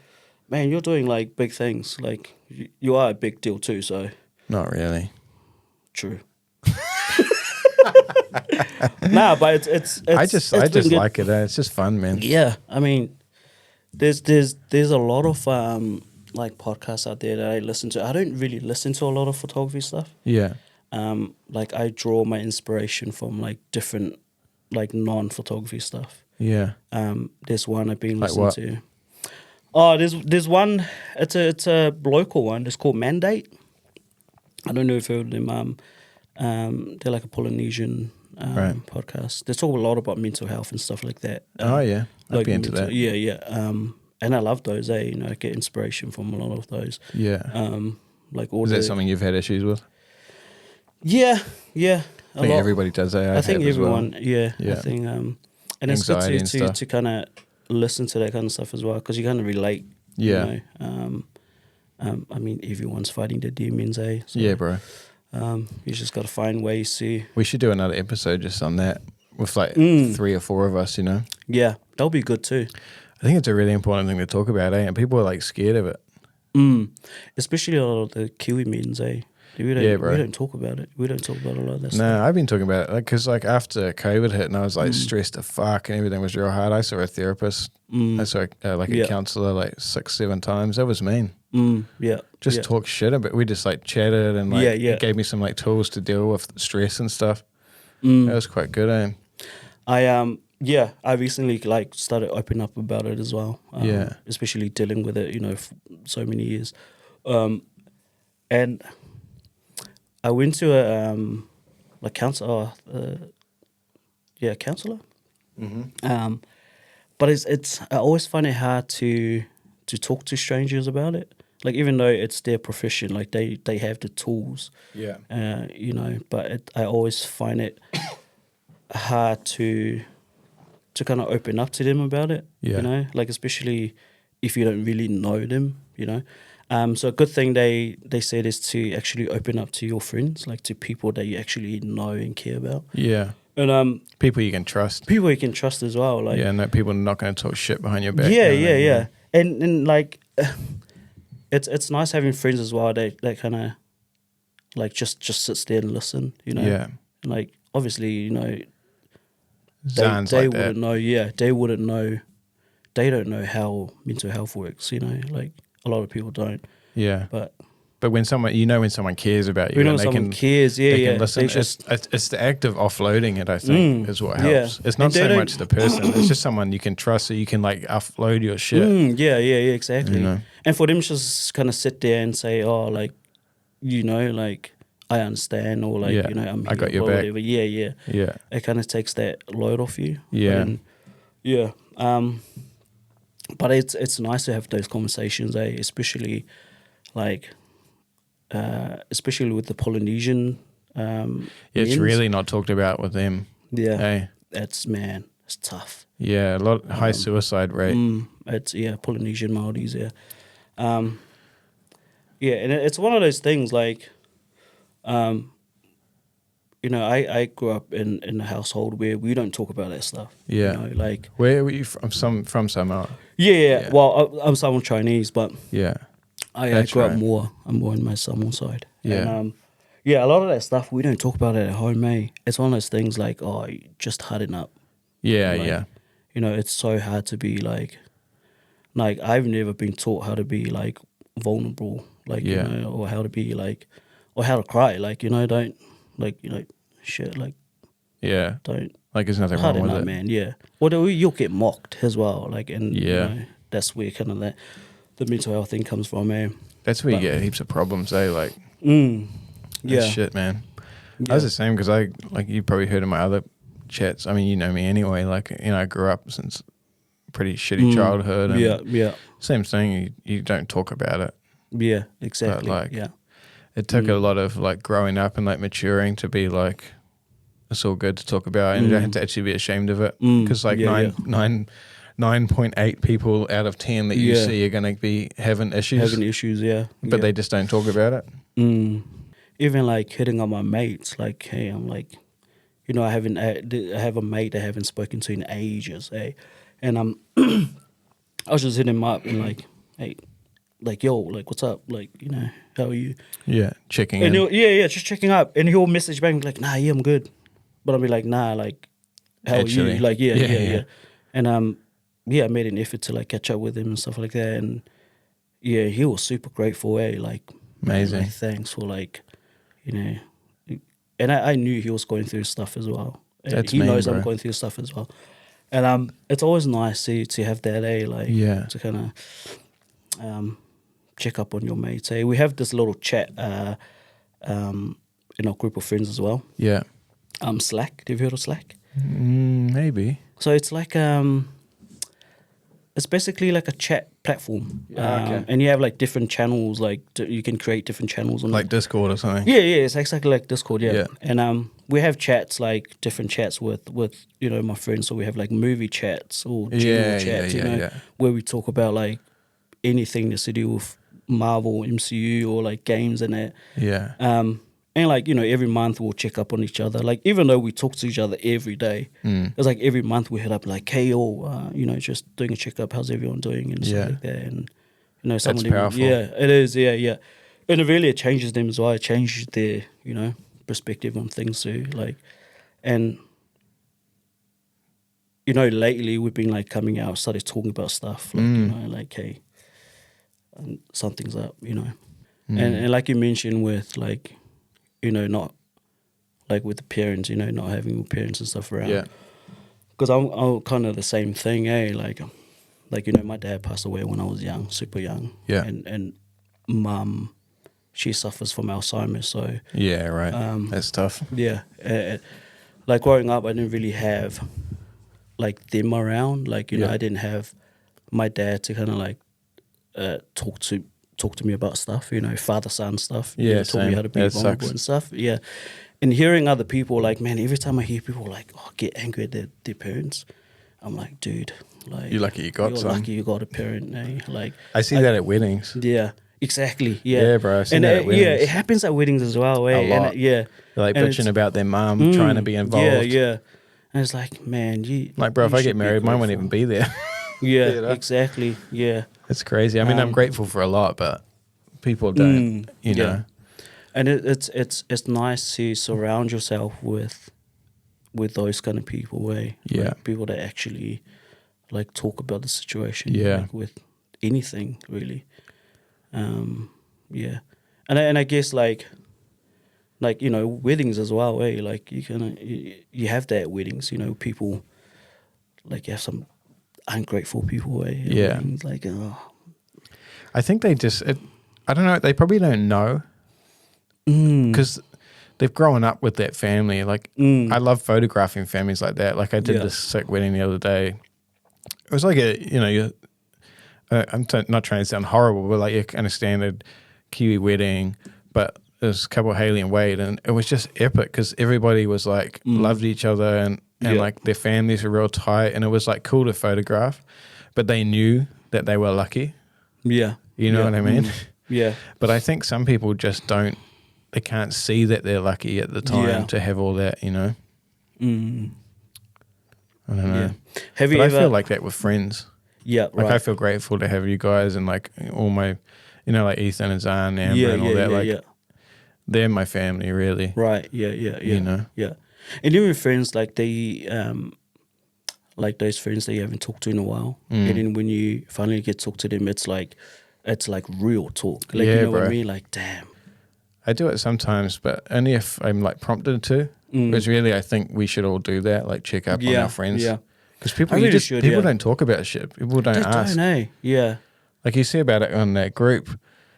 man, you're doing like big things. Like you are a big deal too. So Not really. true. Nah, but it's I just been good. like it. It's just fun, man. Yeah, I mean, there's a lot of like podcasts out there that I listen to. I don't really listen to a lot of photography stuff. Yeah. Like I draw my inspiration from like different like non-photography stuff. Yeah. There's one I've been Like listening what? to. Oh, there's one. It's a local one. It's called Mandate. I don't know if you've heard of them. They're like a Polynesian Right. podcast. They talk a lot about mental health and stuff like that. Oh, yeah. I'd like be into that. Yeah, yeah. And I love those. You know, I get inspiration from a lot of those. Yeah. Like all Is that something you've had issues with? Yeah. I think everybody does that. I think have as well. everyone. Yeah. Yeah. I think. And Anxiety and it's good stuff. to kind of listen to that kind of stuff as well because you kind of relate. Yeah. You know? I mean, everyone's fighting their demons, eh? So, Yeah, bro. You just got to find ways to. We should do another episode just on that with like 3 or 4 of us, you know? Yeah, that'll be good too. I think it's a really important thing to talk about, eh? And people are like scared of it. Especially a lot of the Kiwi means, eh? We don't talk about it. We don't talk about a lot of that stuff. No, I've been talking about it because like after COVID hit and I was like stressed to fuck and everything was real hard. I saw a therapist. I saw a counselor like 6-7 times. That was mean. Yeah. Just talk shit about. We just like chatted and like Yeah. it gave me some like tools to deal with stress and stuff. That was quite good, eh? I recently like started opening up about it as well. Yeah. Especially dealing with it, you know, for so many years. And I went to a counselor. Counselor. But it's I always find it hard to talk to strangers about it. Like even though it's their profession, like they have the tools. Yeah. You know, but I always find it hard to kind of open up to them about it. Yeah. You know, like especially if you don't really know them. You know. So a good thing they said is to actually open up to your friends, like to people that you actually know and care about. Yeah. And people you can trust. people you can trust as well. Like Yeah, no, people are not going to talk shit behind your back. yeah, you know what I mean? yeah. And like it's nice having friends as well that kind of like just sits there and listen, you know. Yeah. Like obviously, you know, Zans they like that. wouldn't know. Yeah, they wouldn't know. They don't know how mental health works. You know, like a lot of people don't. Yeah. But when someone cares about you, we know and they someone can, cares. Yeah, they yeah. can listen. They just It's the act of offloading it, I think, is what helps. yeah. It's not And they so don't- much the person. It's just someone you can trust so you can like offload your shit. yeah, exactly. You know? And for them to just kind of sit there and say, oh, like, you know, like, I understand, or like, Yeah, you know, I'm I got here, your or back. whatever. Yeah. Yeah. It kind of takes that load off you. Yeah. Yeah. But it's nice to have those conversations, eh? Especially like, especially with the Polynesian. It's men's. really not talked about with them. Yeah. Hey. It's tough. Yeah, a lot high suicide rate. It's Polynesian Māoris, yeah. And it's one of those things like, you know, I grew up in a household where we don't talk about that stuff. Yeah. You know, like Where were you from? From Samoa. yeah. Well, I'm Samoan Chinese, but Yeah. I That's grew up right. more. I'm more on my Samoan side. Yeah. And, a lot of that stuff we don't talk about it at home, eh? It's one of those things like, oh, just harden up. Yeah, Like, yeah. You know, it's so hard to be like I've never been taught how to be like vulnerable, like Yeah. you know, or how to be like, or how to cry, like, you know, don't like, you know, shit, like Yeah. don't Like there's nothing wrong harden with up, it. man. Yeah, well, you'll get mocked as well, like, and Yeah. you know, that's where kind of the mental health thing comes from, man. That's where you get heaps of problems, eh? Like, Yeah, that's shit, man. I was the same because like you probably heard in my other chats. I mean, you know me anyway. Like, you know, I grew up since pretty shitty childhood. And yeah, same thing. You don't talk about it. yeah, exactly. like, yeah, It took a lot of like growing up and like maturing to be like, it's all good to talk about, and you don't have to actually be ashamed of it. Because like Yeah, 9.8 people out of 10 that you see are going to be having issues. Yeah. But they just don't talk about it. Even like hitting on my mates, like, hey, I'm like, you know, I have a mate I haven't spoken to in ages, and I was just hitting him up and like, hey, like, yo, like, what's up? Like, you know, how are you? Yeah, checking And in. just checking up. And he'll message back and be like, nah, yeah, I'm good. But I'll be like, nah, like, how Actually, are you? Like, yeah. And I made an effort to like catch up with him and stuff like that. And yeah, he was super grateful, like, Amazing. man, like, thanks for like, you know, and I knew he was going through stuff as well. That's he mean, knows bro. I'm going through stuff as well. And it's always nice to have that, like, to kind of check up on your mates. We have this little chat in our group of friends as well. Yeah. Slack. Have you heard of Slack? Maybe. So it's like it's basically like a chat platform. Okay. And you have like different channels. Like you can create different channels on Like Discord or something. Yeah, it's exactly like Discord. Yeah. And we have chats, like different chats with you know, my friends. So we have like movie chats or general chats, you know, where we talk about like anything that's to do with Marvel, MCU, or like games and that. Yeah. And like, you know, every month we'll check up on each other. Like, even though we talk to each other every day, it's like every month we hit up like, hey, you know, just doing a checkup. How's everyone doing and stuff like that. And you know, That's powerful. Yeah, it is. Yeah. And it really changes them as well. It changes their, you know, perspective on things too. Like, and you know, lately we've been like coming out, started talking about stuff. Like, you know, like, hey, something's up, you know. And like you mentioned with like, you know, not like with the parents, you know, not having parents and stuff around. Yeah. Because I'm kind of the same thing, like, you know, my dad passed away when I was young, super young. Yeah. And mum, she suffers from Alzheimer's, so. Yeah, right. That's tough. Yeah. Like growing up, I didn't really have like them around. Like, you know, I didn't have my dad to kind of like talk to me about stuff, you know, father-son stuff. Yeah, you know, taught me how to be vulnerable and stuff. Yeah. And hearing other people, like, man, every time I hear people like, get angry at their parents, I'm like, dude, like, You're lucky you got some. You're lucky you got a parent, Like, I see that at weddings. Yeah, exactly. Yeah. Yeah, bro. I've seen that at weddings. Yeah, it happens at weddings as well. A lot. And they're like bitching about their mum trying to be involved. Yeah. And it's like, man, like, bro, if I get married, mine won't even be there. Yeah, you know? exactly. Yeah. It's crazy. I mean, I'm grateful for a lot, but people don't, you know. And it's nice to surround yourself with those kind of people, Yeah. Like people that actually like talk about the situation. Yeah. Like, with anything really. Yeah. And I guess like you know, weddings as well, like you have that at weddings, you know, people like, you have some ungrateful people, Yeah. weddings, like, I think they just, I don't know, they probably don't know because they've grown up with that family. Like, I love photographing families like that. Like, I did this sick wedding the other day. It was like I'm not trying to sound horrible, but like a kind of standard Kiwi wedding, but there's a couple of Haley and Wade, and it was just epic because everybody was like, loved each other and like their families were real tight, and it was like cool to photograph, but they knew that they were lucky. Yeah. You know what I mean? Yeah. But I think some people just they can't see that they're lucky at the time to have all that, you know? I don't know. Yeah. Have you but ever... I feel like that with friends. Yeah, like, I feel grateful to have you guys and like all my, you know, like Ethan and Zan and Amber and all that. They're my family, really. Right. Yeah. You know? Yeah. And even friends, like they, like those friends that you haven't talked to in a while, and then when you finally get to talk to them, it's like real talk. Like, you know what I mean? Like, damn. I do it sometimes, but only if I'm like prompted to. Because really, I think we should all do that, like check up on our friends. Yeah. Because people, people don't talk about shit. People don't ask. Yeah. Like, you see about it on that group.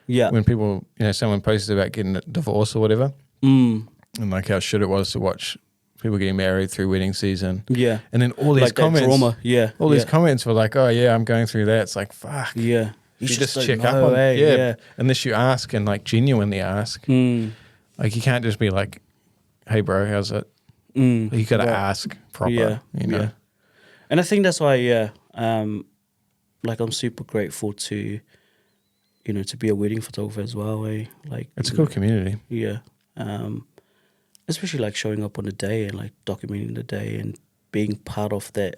Yeah. When people, you know, someone posted about getting a divorce or whatever. And like how shit it was to watch people getting married through wedding season. Yeah. And then all these comments. Drama. Yeah. All these comments were like, oh yeah, I'm going through that. It's like, fuck. Yeah. You just check up on it. Yeah. Unless you ask and like genuinely ask. Like, you can't just be like, hey bro, how's it? You got to ask proper, you know. Yeah. And I think that's why, Like I'm super grateful to, to be a wedding photographer as well. Like It's a cool community. Yeah. Especially like showing up on the day and like documenting the day and being part of that,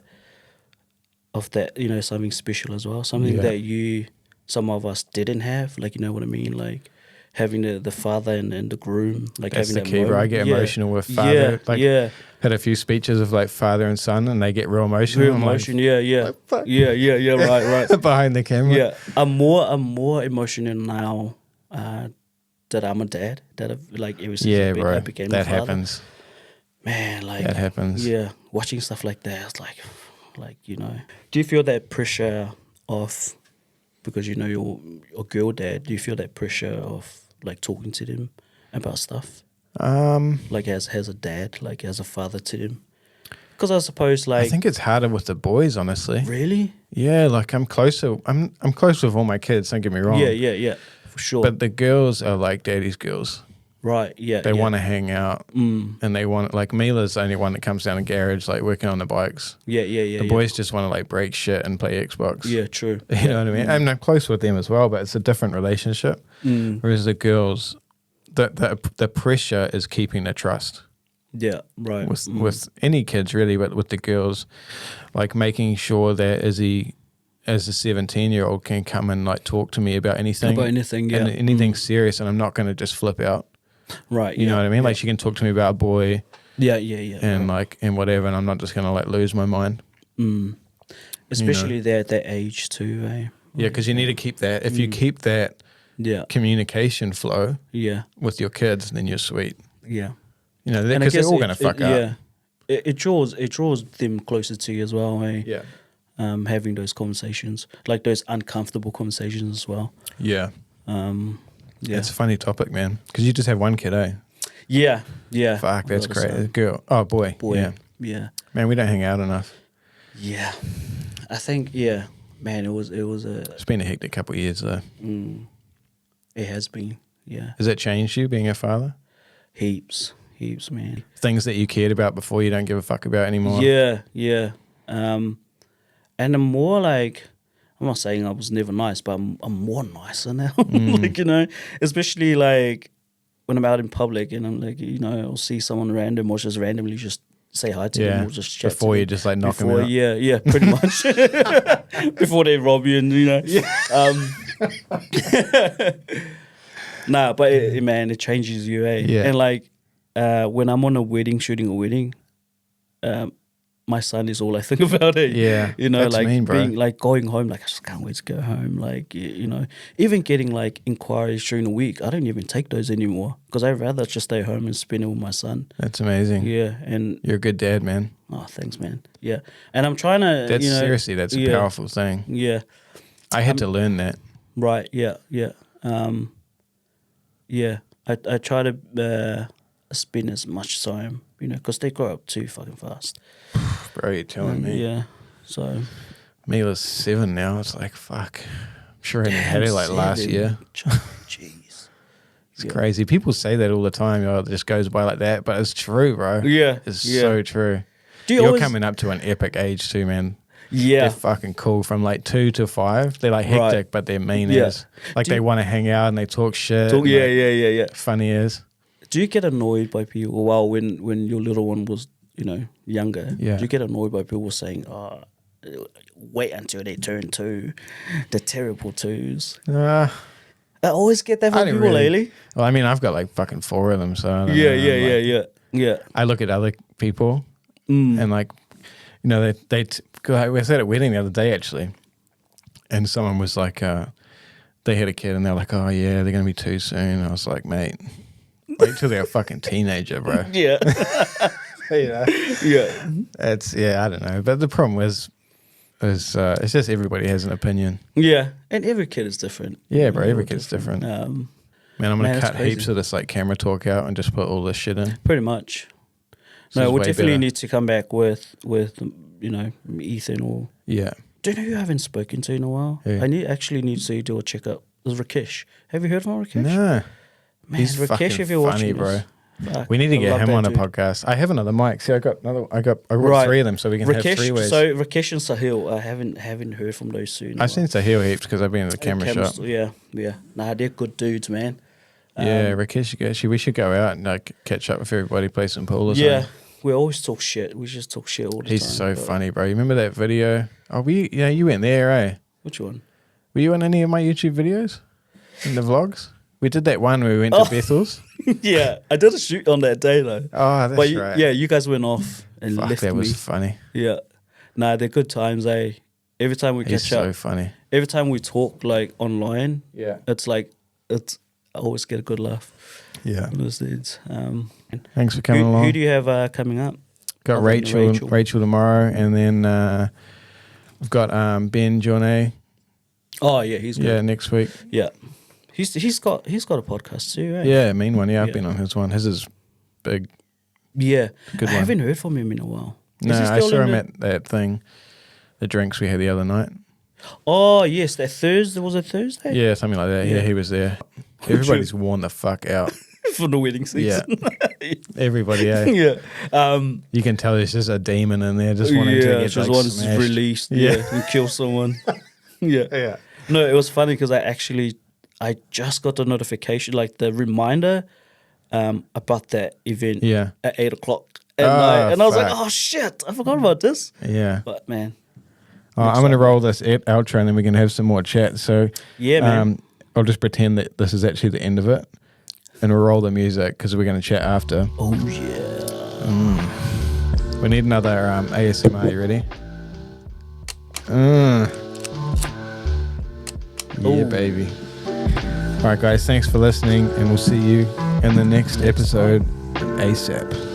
something special as well. Something that some of us didn't have, like, you know what I mean? Like having the father and the groom, like That's having the that key, bro. I moment. get emotional with father. Had a few speeches of like father and son, and they get real emotional. Real emotion, yeah. fuck. Yeah, right. Behind the camera. Yeah. I'm more emotional now that I'm a dad. That ever since I became a that father. happens. Man, like That happens. Yeah, watching stuff like that, it's like Do you feel that pressure of, because you're a girl dad? Do you feel that pressure of like talking to them about stuff? Like as a dad, like as a father to them? Because I suppose I think it's harder with the boys, honestly. Really? Yeah, like I'm closer. I'm close with all my kids. Don't get me wrong. Yeah, for sure. But the girls are like daddy's girls. Right. Yeah. They want to hang out, and they want, like, Mila's the only one that comes down the garage, like working on the bikes. Yeah. The boys just want to like break shit and play Xbox. Yeah, true. You know what I mean? I mean, I'm close with them as well, but it's a different relationship. Whereas the girls, the pressure is keeping the trust. Yeah, right. With any kids really, but with the girls, like making sure that Izzy, as a 17-year-old, can come and like talk to me about anything. About anything, yeah. And anything serious, and I'm not going to just flip out. Right. You know what I mean? Like she can talk to me about a boy. Yeah. And like, and whatever, and I'm not just going to like lose my mind. Especially they're at that age too, eh? Yeah, because you need to keep that. If you keep that communication flow with your kids, then you're sweet. Yeah. You know, because they're all going to fuck up. Yeah. It draws them closer to you as well, eh? Yeah. Having those conversations, like those uncomfortable conversations as well. Yeah. Yeah. It's a funny topic, man, because you just have one kid, eh? Yeah. Fuck, that's great. Girl. Oh, boy. Yeah. Man, we don't hang out enough. Yeah. I think, man, it was It's been a hectic couple of years, though. It has been, yeah. Has that changed you, being a father? Heaps, man. Things that you cared about before you don't give a fuck about anymore? Yeah. And I'm more like, I'm not saying I was never nice, but I'm more nicer now. Like, especially like when I'm out in public and I'm like, I'll see someone random or just randomly just say hi to them or just chat before to you them. just like knock them out. Yeah, pretty much. Before they rob you and, Nah, but man, it changes you, eh? Yeah. And like when I'm on a wedding, shooting a wedding, my son is all I think about it. Yeah, that's like mean, bro. being like going home, like I just can't wait to go home. Like even getting like inquiries during the week, I don't even take those anymore because I'd rather just stay home and spend it with my son. That's amazing. Yeah, and you're a good dad, man. Oh, thanks, man. Yeah, and I'm trying to. That's seriously, that's a powerful thing. Yeah, I had to learn that. Right. Yeah. I try to spend as much time, because they grow up too fucking fast. Bro, you're telling me. Yeah. So. Mila's 7 now. It's like, fuck. I'm sure I had it like 7. Last year. Jeez. It's crazy. People say that all the time. Oh, it just goes by like that. But it's true, bro. Yeah. It's so true. You're coming up to an epic age too, man. Yeah. They're fucking cool from like 2 to 5. They're like hectic, but they're mean as. Like they want to hang out and they talk shit. Yeah. Funny as. Do you get annoyed by people? Well, when your little one was, younger, do you get annoyed by people saying, oh, wait until they turn 2, the terrible 2s? I always get that from people lately. Well, I mean, I've got like fucking 4 of them, so I don't know. Yeah. I look at other people and like, we was at a wedding the other day actually, and someone was like, they had a kid and they're like, oh yeah, they're going to be 2 soon. I was like, mate, wait till they're a fucking teenager, bro. Yeah. Yeah. It's, I don't know. But the problem is it's just everybody has an opinion. Yeah. And every kid is different. Yeah, bro, every kid's different. Man, I'm going to cut heaps of this like camera talk out and just put all this shit in. Pretty much. No, we definitely need to come back with Ethan or... Yeah. Do you know who I haven't spoken to in a while? Yeah. I actually need to do a checkup. It was Rakesh. Have you heard of Rakesh? No. Man, He's Rakesh, fucking if you're funny, watching bro. this, Fuck, We need to I get love him that on a dude. podcast. I have another mic. See, I got Right. 3 of them, so we can have 3 ways. So Rakesh and Sahil, I haven't heard from those two. in a I've while. seen Sahil heaps because I've been in the camera shop. Yeah. Nah, they're good dudes, man. Yeah, Rakesh, we should go out and like catch up with everybody, play some pool or Yeah, something. we always talk shit. We just talk shit all the He's time. so but- funny, bro. You remember that video? Oh, you went there, eh? Which one? Were you on any of my YouTube videos? In the vlogs? We did that one where we went to Bethel's. Yeah, I did a shoot on that day though. Oh, that's But right. yeah, you guys went off and Fuck, left that me. was funny. Yeah, nah, they're good times. Every time we He's catch so up, funny. every time we talk like online, Yeah. I always get a good laugh. Yeah. From those dudes. Thanks for coming along. Who do you have coming up? Got Other than Rachel tomorrow, and then we've got Ben Johnnet. Oh yeah, he's good. Yeah, next week. Yeah, he's got a podcast too, right? Yeah, mean one. Yeah, I've Yeah. been on his one. His is big. Yeah. Good I one. haven't heard from him in a while. Is No, he I still saw in him the- at that thing, the drinks we had the other night. Oh yes, that Thursday was it Thursday? Yeah, something like that. Yeah, Yeah. he was there. Everybody's worn the fuck out. For the wedding season. Everybody, eh? Yeah. You can tell there's just a demon in there just wanting to get just like, wants smashed. released. Yeah. Yeah, and kill someone. Yeah. Yeah. No, it was funny because I just got the notification, like the reminder, about that event. Yeah. At 8:00 at Oh, night, and I was like, fuck. oh shit, I forgot about this. Yeah. But man, I'm going to roll this outro and then we can have some more chat. So yeah, man. I'll just pretend that this is actually the end of it and we'll roll the music because we're going to chat after. Oh yeah. We need another ASMR. You ready? Yeah, Oh. baby. All right, guys. Thanks for listening and we'll see you in the next episode ASAP.